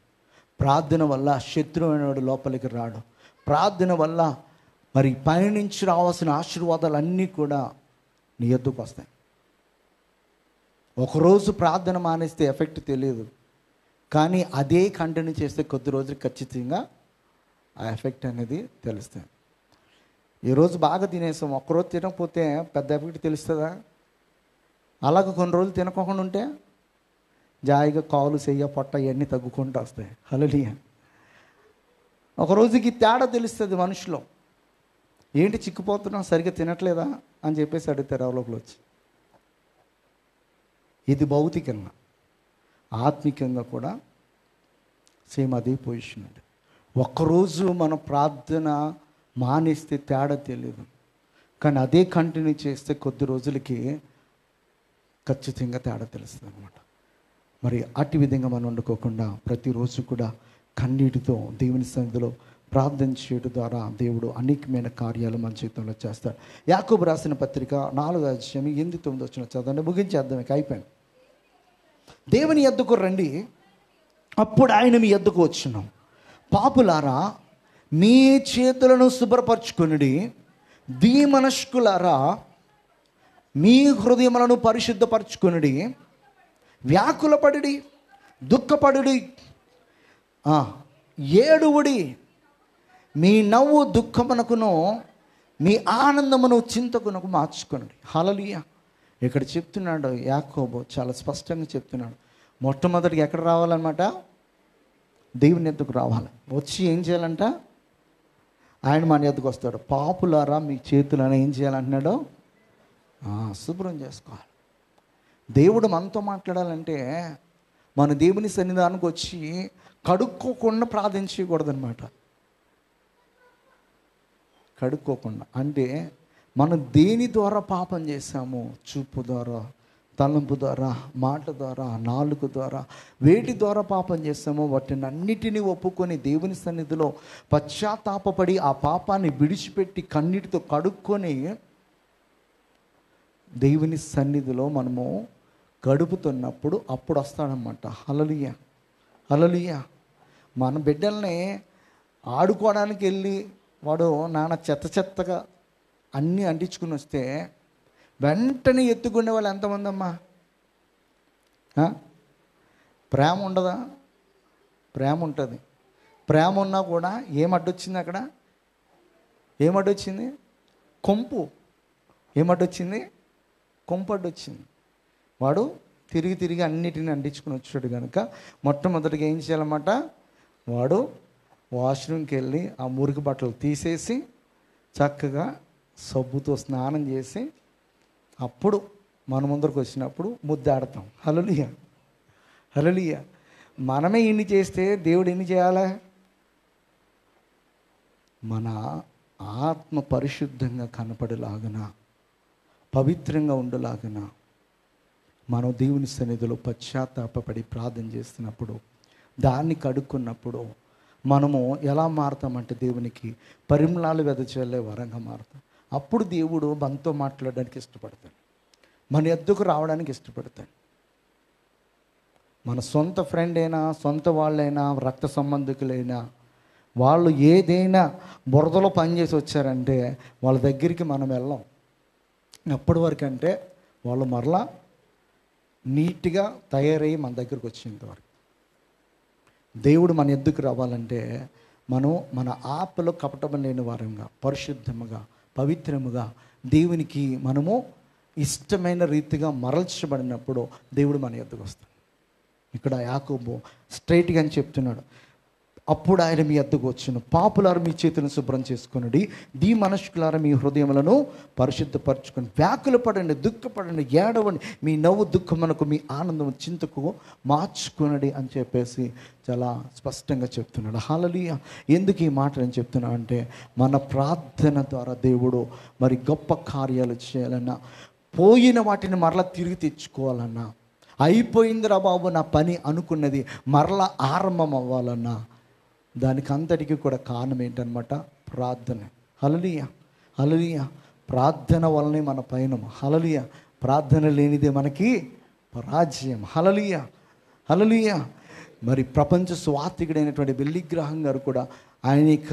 ప్రార్థన వల్ల శత్రువైనవాడు లోపలికి రాడు, ప్రార్థన వల్ల మరి పయనించి రావాల్సిన ఆశీర్వాదాలు అన్నీ కూడా నీ ఎద్దుకు వస్తాయి. ఒకరోజు ప్రార్థన మానేస్తే ఎఫెక్ట్ తెలియదు, కానీ అదే కంటిన్యూ చేస్తే కొద్ది రోజులు ఖచ్చితంగా ఆ ఎఫెక్ట్ అనేది తెలుస్తుంది. ఈరోజు బాగా తినేసాం, ఒక్కరోజు తినకపోతే పెద్ద ఎఫెక్ట్ తెలుస్తుందా? అలాగ కొన్ని రోజులు తినకోకుండా ఉంటే జాయిగా కాలు, చెయ్య, పొట్ట ఇవన్నీ తగ్గుకుంటూ వస్తాయి. హల్లెలూయా. ఒకరోజుకి తేడా తెలుస్తుంది మనుషులో. ఏంటి చిక్కుపోతున్నాం, సరిగ్గా తినట్లేదా అని చెప్పేసి అడుగుతారు లోపల వచ్చి. ఇది భౌతికంగా. ఆత్మికంగా కూడా సేమ్ అదే పొజిషన్ అండి. ఒక్కరోజు మన ప్రార్థన మానేస్తే తేడా తెలియదు, కానీ అదే కంటిన్యూ చేస్తే కొద్ది రోజులకి ఖచ్చితంగా తేడా తెలుస్తుంది అనమాట. మరి అటు విధంగా మనం వండుకోకుండా ప్రతిరోజు కూడా కన్నీటితో దేవుని సన్నిధిలో ప్రార్థన చేయడం ద్వారా దేవుడు అనేకమైన కార్యాలు మన జీవితంలో చేస్తాడు. యాకోబు రాసిన పత్రిక 4:8-9 చదవండి, ముగించేద్దాం, ఇక అయిపోయింది. దేవుని యొద్దకు రండి, అప్పుడు ఆయన మీ యొద్దకు వచ్చును. పాపులారా మీ చేతులను శుభ్రపరచుకొనుడి, దీమనస్కులారా మీ హృదయములను పరిశుద్ధపరచుకొనుడి, వ్యాకులపడుడి, దుఃఖపడుడి, ఏడువుడి, మీ నవ్వు దుఃఖమునకును మీ ఆనందమును చింతకునకు మార్చుకొనుడి. హల్లెలూయా. ఇక్కడ చెప్తున్నాడు యాకోబు, చాలా స్పష్టంగా చెప్తున్నాడు. మొట్టమొదటిగా ఎక్కడ రావాలన్నమాట, దేవుని ఎద్దుకు రావాలి. వచ్చి ఏం చేయాలంట, ఆయన మన ఎద్దుకు వస్తాడు. పాపులారా మీ చేతులను ఏం చేయాలంటున్నాడు, శుభ్రం చేసుకోవాలి. దేవుడు మనతో మాట్లాడాలంటే మన దేవుని సన్నిధానికి వచ్చి కడుక్కోకుండా ప్రార్థించకూడదనమాట. కడుక్కోకుండా అంటే మనం దేని ద్వారా పాపం చేశాము, చూపు ద్వారా, తలంపు ద్వారా, మాట ద్వారా, నాలుక ద్వారా, వేటి ద్వారా పాపం చేస్తామో వాటిని అన్నిటినీ ఒప్పుకొని దేవుని సన్నిధిలో పశ్చాత్తాపపడి ఆ పాపాన్ని విడిచిపెట్టి కన్నీటితో కడుక్కొని దేవుని సన్నిధిలో మనము గడుపుతున్నప్పుడు అప్పుడు వస్తాడనమాట. హల్లెలూయా, హల్లెలూయా. మన బిడ్డల్ని ఆడుకోవడానికి వెళ్ళి వాడు నాన్న చెత్తగా అన్నీ అంటించుకుని వస్తే వెంటనే ఎత్తుకునే వాళ్ళు ఎంతమంది అమ్మా? ప్రేమ ఉండదా? ప్రేమ ఉంటుంది. ప్రేమ ఉన్నా కూడా ఏమడ్డొచ్చింది అక్కడ? ఏమడ్డొచ్చింది? కొంపు. ఏమడ్డొచ్చింది? కొంపు అడ్డొచ్చింది. వాడు తిరిగి అన్నిటిని అంటించుకుని వచ్చాడు కనుక మొట్టమొదటిగా ఏం చేయాలన్నమాట? వాడు వాష్రూమ్కి వెళ్ళి ఆ మురికి బట్టలు తీసేసి చక్కగా సబ్బుతో స్నానం చేసి అప్పుడు మన ముందరకు వచ్చినప్పుడు ముద్దాడతాం. హల్లెలూయా, హల్లెలూయా. మనమే ఇన్ని చేస్తే దేవుడు ఎన్ని చేయాలి? మన ఆత్మ పరిశుద్ధంగా కనపడేలాగున, పవిత్రంగా ఉండేలాగున మనం దేవుని సన్నిధిలో పశ్చాత్తాపపడి ప్రార్థన చేస్తున్నప్పుడు, దాన్ని కడుక్కున్నప్పుడు మనము ఎలా మారుతామంటే దేవునికి పరిమళాలు వెదజల్లే వరంగా మారుతాం. అప్పుడు దేవుడు మనతో మాట్లాడడానికి ఇష్టపడతాడు, మన ఎద్దుకు రావడానికి ఇష్టపడతాడు. మన సొంత ఫ్రెండ్ అయినా, సొంత వాళ్ళైనా, రక్త సంబంధికులైనా, వాళ్ళు ఏదైనా బురదలో పనిచేసి వచ్చారంటే వాళ్ళ దగ్గరికి మనం వెళ్ళాం. ఎప్పటి వరకు అంటే వాళ్ళు మరలా నీట్గా తయారయ్యి మన దగ్గరికి వచ్చేంతవరకు. దేవుడు మన ఎద్దుకు రావాలంటే మనం మన ఆత్మలో కపటం లేని వారంగా, పరిశుద్ధముగా, పవిత్రముగా దేవునికి మనము ఇష్టమైన రీతిగా మరల్చబడినప్పుడు దేవుడు మన ఎద్దుకు వస్తాడు. ఇక్కడ యాకోబు స్ట్రైట్గా అని చెప్తున్నాడు, అప్పుడు ఆయన మీ ఎద్దుకు వచ్చును. పాపులారు మీ చేతులను శుభ్రం చేసుకొనుడి, మనుష్యులారా మీ హృదయములను పరిశుద్ధపరచుకొని వ్యాకుల పడండి, దుఃఖపడండి, ఏడవండి, మీ నవ్వు దుఃఖమునకు మీ ఆనందం చింతకు మార్చుకొనడి అని చెప్పేసి చాలా స్పష్టంగా చెప్తున్నాడు. హల్లెలూయా. ఎందుకు ఈ మాట నేను చెప్తున్నా అంటే మన ప్రార్థన ద్వారా దేవుడు మరి గొప్ప కార్యాలు చేయాలన్నా, పోయిన వాటిని మరలా తిరిగి తెచ్చుకోవాలన్నా, అయిపోయిందిరా బాబు నా పని అనుకున్నది మరలా ఆరంభం అవ్వాలన్నా, దానికి అంతటికి కూడా కారణం ఏంటనమాట? ప్రార్థన. హల్లెలూయా, హల్లెలూయా. ప్రార్థన వల్లనే మన పయనం. హల్లెలూయా. ప్రార్థన లేనిదే మనకి పరాజయం. హల్లెలూయా, హల్లెలూయా. మరి ప్రపంచ స్వార్థికుడైనటువంటి బిల్లీ గ్రహాం గారు కూడా ఆయన యొక్క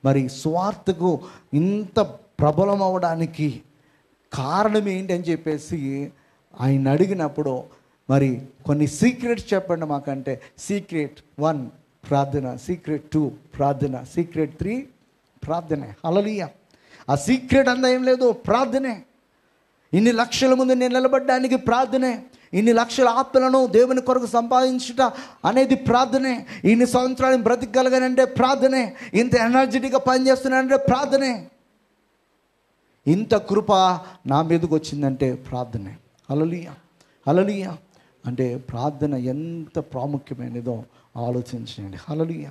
మరి స్వార్థకు ఇంత ప్రబలం అవ్వడానికి కారణం ఏంటి అని చెప్పేసి ఆయన అడిగినప్పుడు, మరి కొన్ని సీక్రెట్స్ చెప్పండి మాకంటే, సీక్రెట్ 1 ప్రార్థన, సీక్రెట్ 2 ప్రార్థన, సీక్రెట్ 3 ప్రార్థనే. హల్లెలూయా. ఆ సీక్రెట్ అంతా ఏం లేదు, ప్రార్థనే. ఇన్ని లక్షల ముందు నేను నిలబడడానికి ప్రార్థనే, ఇన్ని లక్షల ఆత్మలను దేవుని కొరకు సంపాదించుట అనేది ప్రార్థనే, ఇన్ని సంవత్సరాలు బ్రతికగలగానంటే ప్రార్థనే, ఇంత ఎనర్జెటిక్గా పనిచేస్తున్నానంటే ప్రార్థనే, ఇంత కృప నా మీదకి వచ్చిందంటే ప్రార్థనే. హల్లెలూయా, హల్లెలూయా. అంటే ప్రార్థన ఎంత ప్రాముఖ్యమైనదో ఆలోచించండి. హల్లెలూయా.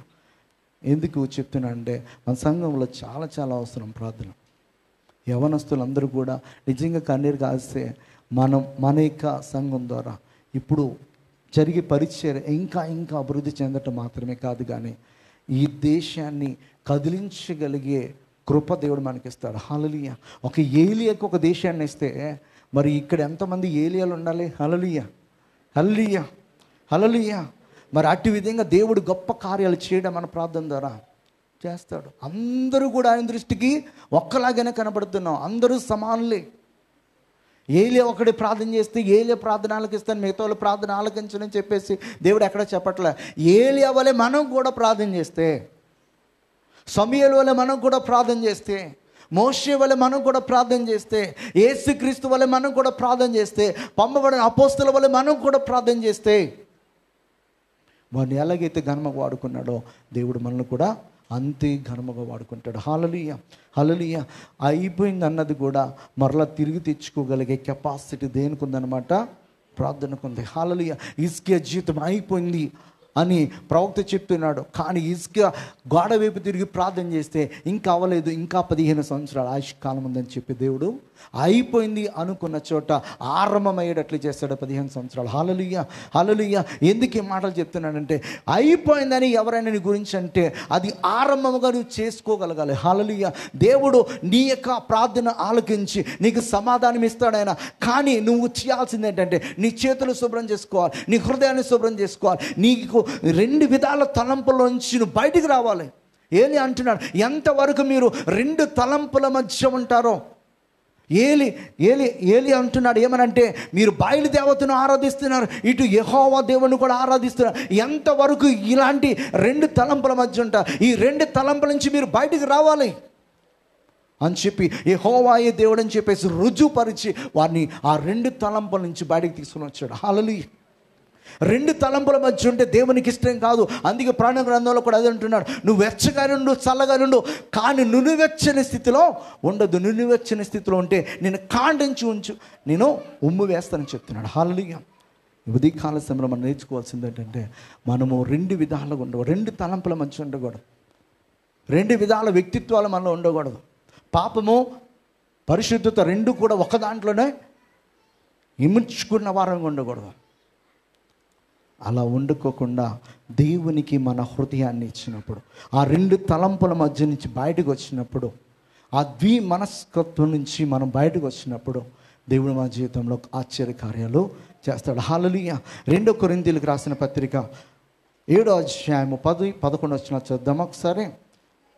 ఎందుకు చెప్తున్నా అంటే మన సంఘంలో చాలా చాలా అవసరం ప్రార్థన. యవనస్తులందరూ కూడా నిజంగా కన్నీరు కాస్తే మన యొక్క సంఘం ద్వారా ఇప్పుడు జరిగే పరిచయం ఇంకా అభివృద్ధి చెందటం మాత్రమే కాదు, కానీ ఈ దేశాన్ని కదిలించగలిగే కృప దేవుడు మనకిస్తాడు. హల్లెలూయా. ఒక ఏలియాకు ఒక దేశాన్ని ఇస్తే మరి ఇక్కడ ఎంతమంది ఏలియాలు ఉండాలి? హల్లెలూయా, హల్లెలూయా, హల్లెలూయా. మరి అట్టి విధంగా దేవుడు గొప్ప కార్యాలు చేయడం మన ప్రార్థన ద్వారా చేస్తాడు. అందరూ కూడా ఆయన దృష్టికి ఒక్కలాగానే కనబడుతున్నాం, అందరూ సమానులే. ఏలియా ఒకటి ప్రార్థన చేస్తే ఏలియా ప్రార్థన ఆలకిస్తాను, మిగతా వాళ్ళు ప్రార్థన ఆలకించని చెప్పేసి దేవుడు ఎక్కడ చెప్పట్లే. ఏలియా వలె మనం కూడా ప్రార్థన చేస్తే, సమూయేలు వలె మనం కూడా ప్రార్థన చేస్తే, మోషే వలె మనం కూడా ప్రార్థన చేస్తే, యేసుక్రీస్తు వలె మనం కూడా ప్రార్థన చేస్తే, పంపబడిన అపోస్తల వలె మనం కూడా ప్రార్థన చేస్తే, వాడిని ఎలాగైతే ఘనముగా వాడుకున్నాడో దేవుడు మనల్ని కూడా అంతే ఘనముగా వాడుకుంటాడు. హల్లెలూయా, హల్లెలూయా. అయిపోయింది అన్నది కూడా మరలా తిరిగి తెచ్చుకోగలిగే కెపాసిటీ దేనికి ఉందన్నమాట? ప్రార్థనకు ఉంది. హల్లెలూయా. హిజ్కియా జీవితం అయిపోయింది అని ప్రవక్త చెప్తున్నాడు. కానీ హిజ్కియా గోడ వైపు తిరిగి ప్రార్థన చేస్తే ఇంకా అవ్వలేదు, ఇంకా 15 సంవత్సరాలు ఆయుష్కాలం ఉందని చెప్పి దేవుడు అయిపోయింది అనుకున్న చోట ఆరంభమయ్యేటట్లు చేస్తాడు 15 సంవత్సరాలు. హల్లెలూయా, హల్లెలూయా. ఎందుకు ఈ మాటలు చెప్తున్నానంటే, అయిపోయిందని ఎవరైనా నీ గురించి అంటే అది ఆరంభముగా నువ్వు చేసుకోగలగాలి. హల్లెలూయా. దేవుడు నీ యొక్క ప్రార్థన ఆలకించి నీకు సమాధానం ఇస్తాడు ఆయన. కానీ నువ్వు చేయాల్సింది ఏంటంటే, నీ చేతులు శుభ్రం చేసుకోవాలి, నీ హృదయాన్ని శుభ్రం చేసుకోవాలి. నీకు 2 విధాల తలంపులోంచి నువ్వు బయటికి రావాలి. ఏలి అంటున్నాడు, ఎంతవరకు మీరు 2 తలంపుల మధ్య ఉంటారో. ఏలి అంటున్నాడు ఏమనంటే, మీరు బయలు దేవతను ఆరాధిస్తున్నారు, ఇటు యెహోవా దేవుని కూడా ఆరాధిస్తున్నారు. ఎంతవరకు ఇలాంటి 2 తలంపుల మధ్య ఉంటారు? ఈ 2 తలంపుల నుంచి మీరు బయటికి రావాలి అని చెప్పి యెహోవాయే దేవుడు అని చెప్పేసి రుజువుపరిచి వారిని ఆ 2 తలంపుల నుంచి బయటకు తీసుకుని వచ్చాడు. హల్లెలూయా. 2 తలంపుల మధ్య ఉంటే దేవునికి ఇష్టం కాదు. అందుకే ప్రాణ గ్రంథంలో కూడా అదే అంటున్నాడు, నువ్వు వెచ్చగా నుండు, చల్లగా నుండు, కానీ నునువెచ్చని స్థితిలో ఉండదు. నునువెచ్చని స్థితిలో ఉంటే నేను కాండించి ఉంచు, నేను ఉమ్ము వేస్తానని చెప్తున్నాడు. హల్లెలూయా. ఉదయకాల సమయంలో మనం నేర్చుకోవాల్సింది ఏంటంటే, మనము 2 విధాలుగా ఉండకూడదు, 2 తలంపుల మధ్య ఉండకూడదు, 2 విధాల వ్యక్తిత్వాలు మనలో ఉండకూడదు. పాపము, పరిశుద్ధత 2 కూడా ఒక దాంట్లోనే ఇముడ్చుకున్న వారంగా ఉండకూడదు. అలా వండుకోకుండా దేవునికి మన హృదయాన్ని ఇచ్చినప్పుడు, ఆ 2 తలంపుల మధ్య నుంచి బయటకు వచ్చినప్పుడు, ఆ మనస్కత్వం నుంచి మనం బయటకు వచ్చినప్పుడు దేవుడు మన జీవితంలో ఆశ్చర్యకార్యాలు చేస్తాడు. హల్లెలూయా. 2 కొరింథీయులకు రాసిన పత్రిక 7వ అధ్యాయము 10-11 వచ్చిన చూద్దాం ఒకసారి.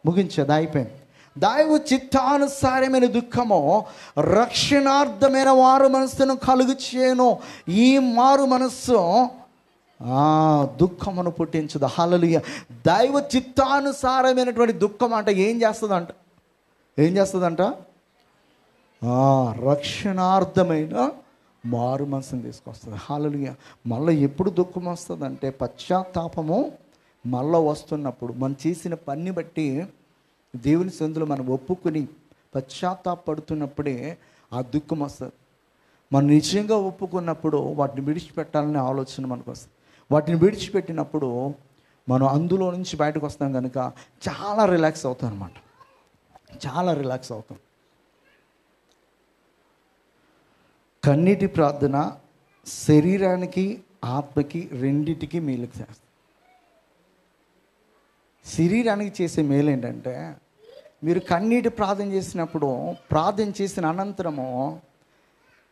ముగించేది అయిపోయింది. దైవ చిత్తానుసారమైన దుఃఖము రక్షణార్థమైన వారు మనస్సును కలుగు చేయను. ఈ మారు మనస్సు దుఃఖమును పుట్టించదు. హల్లెలూయా. దైవ చిత్తానుసారమైనటువంటి దుఃఖం అంటే ఏం చేస్తుందంట? రక్షణార్థమైన మారు మనసును తీసుకొస్తుంది. హల్లెలూయా. మళ్ళీ ఎప్పుడు దుఃఖం వస్తుందంటే, పశ్చాత్తాపము మళ్ళీ వస్తున్నప్పుడు, మనం చేసిన పని బట్టి దేవుని సందులో మనం ఒప్పుకొని పశ్చాత్తాపడుతున్నప్పుడే ఆ దుఃఖం వస్తుంది. మనం నిజంగా ఒప్పుకున్నప్పుడు వాటిని విడిచిపెట్టాలనే ఆలోచన మనకు వస్తుంది. వాటిని విడిచిపెట్టినప్పుడు మనం అందులో నుంచి బయటకు వస్తాం కనుక చాలా రిలాక్స్ అవుతాం అన్నమాట. చాలా రిలాక్స్ అవుతాం. కన్నీటి ప్రార్థన శరీరానికి ఆత్మకి రెండిటికి మేలు చేస్తుంది. శరీరానికి చేసే మేలు ఏంటంటే, మీరు కన్నీటి ప్రార్థన చేసినప్పుడు, ప్రార్థన చేసిన అనంతరము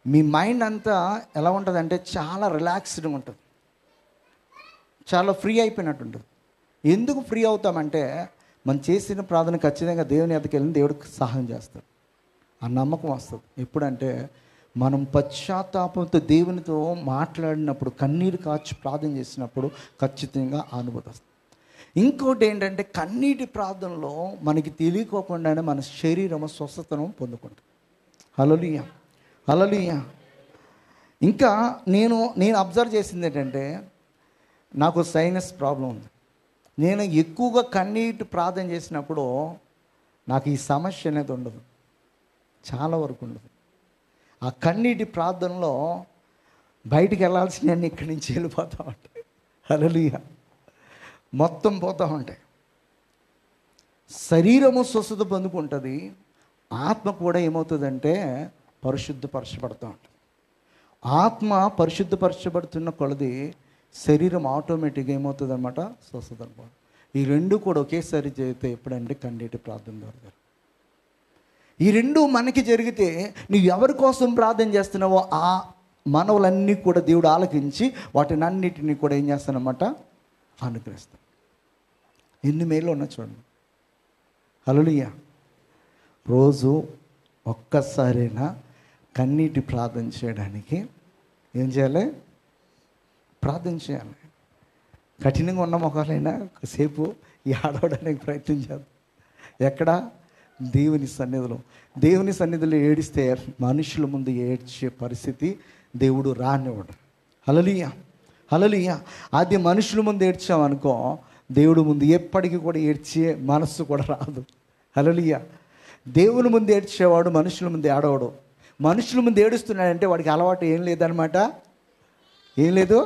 మీ మైండ్ అంతా ఎలా ఉంటుందంటే చాలా రిలాక్స్డ్గా ఉంటుంది, చాలా ఫ్రీ అయిపోయినట్టు ఉంటుంది. ఎందుకు ఫ్రీ అవుతామంటే, మనం చేసిన ప్రార్థన ఖచ్చితంగా దేవుని ఎద్దకు వెళ్ళి దేవుడికి సహాయం చేస్తాడు. ఆ నమ్మకం వస్తుంది. ఎప్పుడంటే మనం పశ్చాత్తాపంతో దేవునితో మాట్లాడినప్పుడు, కన్నీరు కాచి ప్రార్థన చేసినప్పుడు ఖచ్చితంగా అనుభూతి వస్తుంది. ఇంకోటి ఏంటంటే, కన్నీటి ప్రార్థనలో మనకి తెలియకోకుండానే మన శరీరము స్వస్థతను పొందుకుంటుంది. హల్లెలూయా, హల్లెలూయా. ఇంకా నేను అబ్జర్వ్ చేసింది ఏంటంటే, నాకు సైనస్ ప్రాబ్లం ఉంది. నేను ఎక్కువగా కన్నీటి ప్రార్థన చేసినప్పుడు నాకు ఈ సమస్య అనేది ఉండదు, చాలా వరకు ఉండదు. ఆ కన్నీటి ప్రార్థనలో బయటికి వెళ్ళాల్సిన ఇక్కడి నుంచి వెళ్ళిపోతూ ఉంటాయి. హల్లెలూయా. మొత్తం పోతూ ఉంటాయి. శరీరము స్వస్థత పొందుకుంటుంది, ఆత్మ కూడా ఏమవుతుందంటే పరిశుద్ధపరచబడుతూ ఉంటుంది. ఆత్మ పరిశుద్ధపరచబడుతున్న కొలది శరీరం ఆటోమేటిక్గా ఏమవుతుంది అనమాట, స్వస్థత అనమాట. ఈ 2 కూడా ఒకేసారి జరిగితే ఎప్పుడంటే కన్నీటి ప్రార్థన ద్వారా. ఈ 2 మనకి జరిగితే నువ్వు ఎవరి కోసం ప్రార్థన చేస్తున్నావో ఆ మనవులన్నీ కూడా దేవుడు ఆలకించి వాటిని అన్నిటినీ కూడా ఏం చేస్తానమాట, అనుగ్రహిస్తాను. ఎన్ని మేలు ఉన్నా చూడండి. హల్లెలూయా. రోజు ఒక్కసారైనా కన్నీటి ప్రార్థన చేయడానికి ఏం చేయాలి, ప్రార్థన చేయాలి. కఠినంగా ఉన్న మొక్కలైనా సేపు ఆడవడానికి ప్రయత్నం చేద్దాం. ఎక్కడ? దేవుని సన్నిధిలో. దేవుని సన్నిధిలో ఏడిస్తే మనుషుల ముందు ఏడ్చే పరిస్థితి దేవుడు రానివ్వడు. హల్లెలూయా, హల్లెలూయా. అది మనుషుల ముందు ఏడ్చామనుకో, దేవుడు ముందు ఎప్పటికీ కూడా ఏడ్చే మనస్సు కూడా రాదు. హల్లెలూయా. దేవుని ముందు ఏడ్చేవాడు మనుషుల ముందు ఏడవడు. మనుషుల ముందు ఏడుస్తున్నాడంటే వాడికి అలవాటు ఏం లేదనమాట, ఏం లేదు.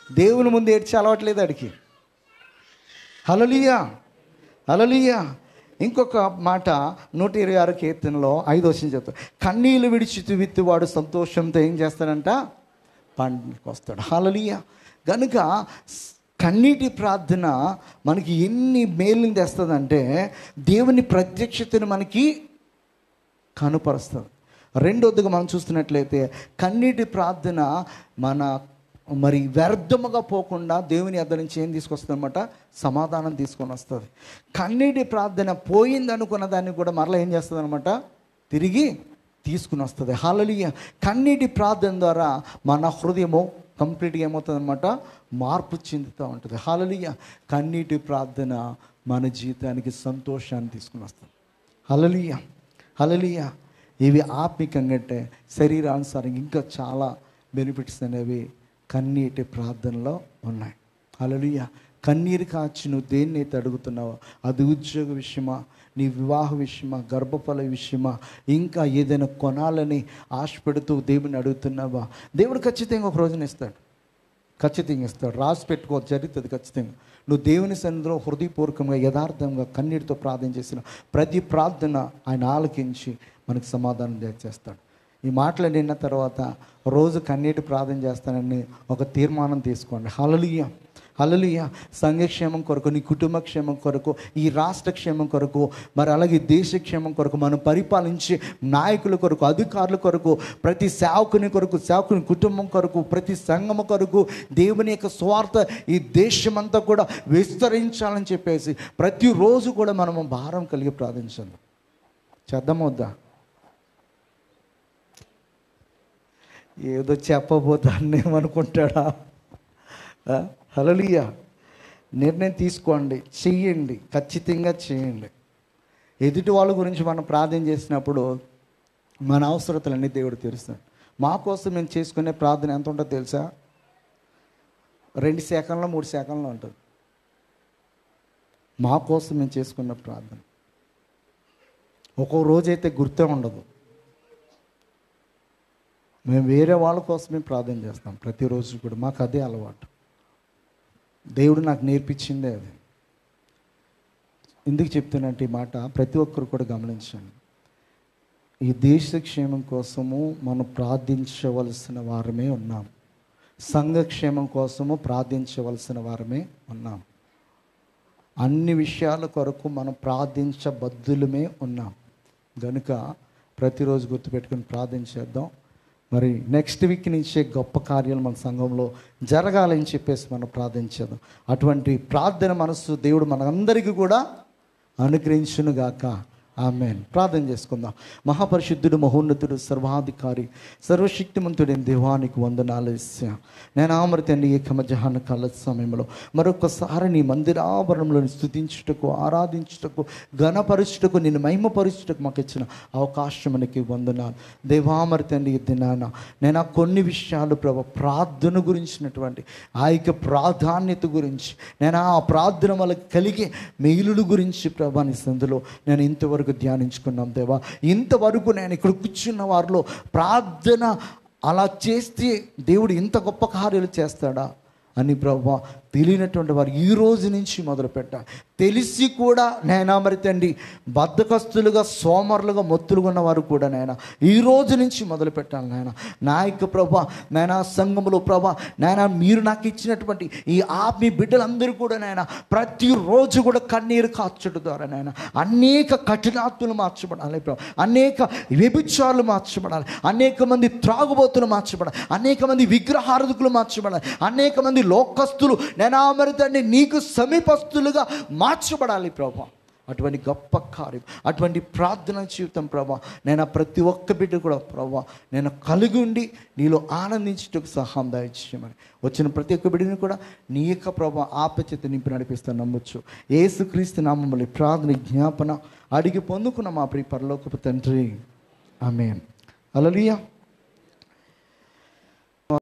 దేవుని ముందు ఏడ్చే అలవాటు లేదు వాడికి. హల్లెలూయా, హల్లెలూయా. ఇంకొక మాట 126 కీర్తనలో 5వ వచనం చెప్తాడు, కన్నీళ్ళు విడిచి విత్తువాడు సంతోషంతో ఏం చేస్తాడంట, పంటకు వస్తాడు. హల్లెలూయా. కనుక కన్నీటి ప్రార్థన మనకి ఎన్ని మేలుని తెస్తుందంటే దేవుని ప్రత్యక్షతను మనకి కనుపరుస్తుంది. రెండోదిగా మనం చూస్తున్నట్లయితే కన్నీటి ప్రార్థన మరి వ్యర్థముగా పోకుండా దేవుని యొద్ద నుంచి ఏం తీసుకొస్తుంది అనమాట, సమాధానం తీసుకొని వస్తుంది. కన్నీటి ప్రార్థన పోయింది అనుకున్న దాన్ని కూడా మరలా ఏం చేస్తుంది అనమాట, తిరిగి తీసుకుని వస్తుంది. హల్లెలూయా. కన్నీటి ప్రార్థన ద్వారా మన హృదయము కంప్లీట్గా ఏమవుతుంది అనమాట, మార్పు చెందుతూ ఉంటుంది. హల్లెలూయా. కన్నీటి ప్రార్థన మన జీవితానికి సంతోషాన్ని తీసుకుని వస్తుంది. హల్లెలూయా, హల్లెలూయా. ఇవి ఆత్మికంగా అంటే శరీరానుసారంగా ఇంకా చాలా బెనిఫిట్స్ అనేవి కన్నీటి ప్రార్థనలో ఉన్నాయి. హల్లెలూయా. కన్నీరు కాచి నువ్వు దేన్నైతే అడుగుతున్నావో, అది ఉద్యోగ విషయమా, నీ వివాహ విషయమా, గర్భఫల విషయమా, ఇంకా ఏదైనా కొనాలని ఆశపెడుతూ దేవుని అడుగుతున్నావా, దేవుడు ఖచ్చితంగా ఒక రోజున ఇస్తాడు, ఖచ్చితంగా ఇస్తాడు. రాసి పెట్టుకో, జరుగుతుంది ఖచ్చితంగా. నువ్వు దేవుని సన్నిధిలో హృదయపూర్వకంగా యథార్థంగా కన్నీటితో ప్రార్థన చేసిన ప్రతి ప్రార్థన ఆయన ఆలకించి మనకు సమాధానం చేస్తాడు. ఈ మాటలు నిన్న తర్వాత రోజు కన్నీటి ప్రార్థన చేస్తానని ఒక తీర్మానం తీసుకోండి. హల్లెలూయా, హల్లెలూయా. సంఘక్షేమం కొరకు, నీ కుటుంబ క్షేమం కొరకు, ఈ రాష్ట్ర క్షేమం కొరకు, మరి అలాగే దేశ క్షేమం కొరకు, మనం పరిపాలించే నాయకుల కొరకు, అధికారుల కొరకు, ప్రతి సేవకుని కొరకు, సేవకుని కుటుంబం కొరకు, ప్రతి సంఘం కొరకు, దేవుని యొక్క స్వార్థ ఈ దేశమంతా కూడా విస్తరించాలని చెప్పేసి ప్రతిరోజు కూడా మనము భారం కలిగి ప్రార్థించండి. చేద్దామొద్దా? ఏదో చెప్పబోతాన్ని ఏమనుకుంటాడా? హల్లెలూయా. నిర్ణయం తీసుకోండి, చెయ్యండి, ఖచ్చితంగా చేయండి. ఎదుటి వాళ్ళ గురించి మనం ప్రార్థన చేసినప్పుడు మన అవసరతలన్నీ దేవుడు తీరుస్తాడు. మా కోసం మేము చేసుకునే ప్రార్థన ఎంత ఉంటుందో తెలుసా? 2 సెకండ్లో 3 సెకండ్లో ఉంటుంది. మా కోసం మేము చేసుకున్న ప్రార్థన ఒక్కో రోజైతే గుర్తే ఉండదు. మేము వేరే వాళ్ళ కోసమే ప్రార్థన చేస్తాం ప్రతిరోజు కూడా. మాకు అదే అలవాటు. దేవుడు నాకు నేర్పించిందే అది. ఎందుకు చెప్తున్నట్టు ఈ మాట ప్రతి ఒక్కరు కూడా గమనించండి. ఈ దేశ క్షేమం కోసము మనం ప్రార్థించవలసిన వారమే ఉన్నాం. సంఘక్షేమం కోసము ప్రార్థించవలసిన వారమే ఉన్నాం. అన్ని విషయాల కొరకు మనం ప్రార్థించబద్దులమే ఉన్నాం. కనుక ప్రతిరోజు గుర్తుపెట్టుకుని ప్రార్థించేద్దాం. మరి నెక్స్ట్ వీక్ నుంచే గొప్ప కార్యాలు మన సంఘంలో జరగాలని చెప్పేసి మనం ప్రార్థించేద్దాం. అటువంటి ప్రార్థన మనస్సు దేవుడు మనందరికీ కూడా అనుగ్రహించునుగాక. ఆమేన్. ప్రార్థన చేసుకుందాం. మహాపరిశుద్ధుడు, మహోన్నతుడు, సర్వాధికారి, సర్వశక్తిమంతుడైన దేవానికి వందనాలు ఇస్తా. నేను ఆమృతండి ఏకమధ్యాహ్న కాల సమయంలో మరొకసారి నీ మందిరాభరణంలో స్తుతించుటకు, ఆరాధించుటకు, ఘనపరుచుటకు, నిన్ను మహిమపరుచుటకు మాకు ఇచ్చిన అవకాశమునికి వందనాలు. దేవామృతండి దినాన నేను కొన్ని విషయాలు ప్రభు ప్రార్థన గురించినటువంటి ఆ యొక్క ప్రాధాన్యత గురించి, నేను ఆ ప్రార్థన వల్ల కలిగే మేలుల గురించి ప్రభా నీ సందులో నేను ఇంతవరకు ధ్యానించుకున్నాం దేవా. ఇంతవరకు నేను ఇక్కడ కూర్చున్న వారిలో ప్రార్థన అలా చేస్తే దేవుడు ఇంత గొప్ప కార్యాలు చేస్తాడా అని ప్రభువా తెలియనటువంటి వారు ఈ రోజు నుంచి మొదలుపెట్ట. తెలిసి కూడా నైనా మరి తండ్రి బద్ధకస్తులుగా, సోమరులుగా, మొత్తులుగా ఉన్నవారు కూడా నైనా ఈ రోజు నుంచి మొదలు పెట్టాలి నాయన. నా యొక్క ప్రభా నైనా సంఘములో ప్రభా నైనా మీరు నాకు ఇచ్చినటువంటి ఈ మీ బిడ్డలందరూ కూడా నైనా ప్రతిరోజు కూడా కన్నీరు కార్చడం ద్వారా నైనా అనేక కఠినాత్మలు మార్చబడాలి ప్రభా, అనేక వ్యభిచారులు మార్చబడాలి, అనేక మంది త్రాగుబోతులు మార్చబడాలి, అనేక మంది విగ్రహారాధకులు మార్చబడాలి, అనేక మంది లోకస్తులు నేను అమృతాన్ని నీకు సమీపస్తులుగా మార్చబడాలి ప్రభా. అటువంటి గొప్ప కార్యం, అటువంటి ప్రార్థన జీవితం ప్రభా నేను ప్రతి ఒక్క బిడ్డ కూడా ప్రభా నేను కలిగి ఉండి నీలో ఆనందించుటకు సహాయం దయచేయమని వచ్చిన ప్రతి ఒక్క బిడ్డని కూడా నీ యొక్క ప్రభా ఆపచేత నింపి నడిపిస్తాను నమ్మొచ్చు. యేసుక్రీస్తు నామములో ప్రార్థన జ్ఞాపన అడిగి పొందుకున్న మా ప్రియ పరలోకపు తండ్రి. ఆమేన్. హల్లెలూయా.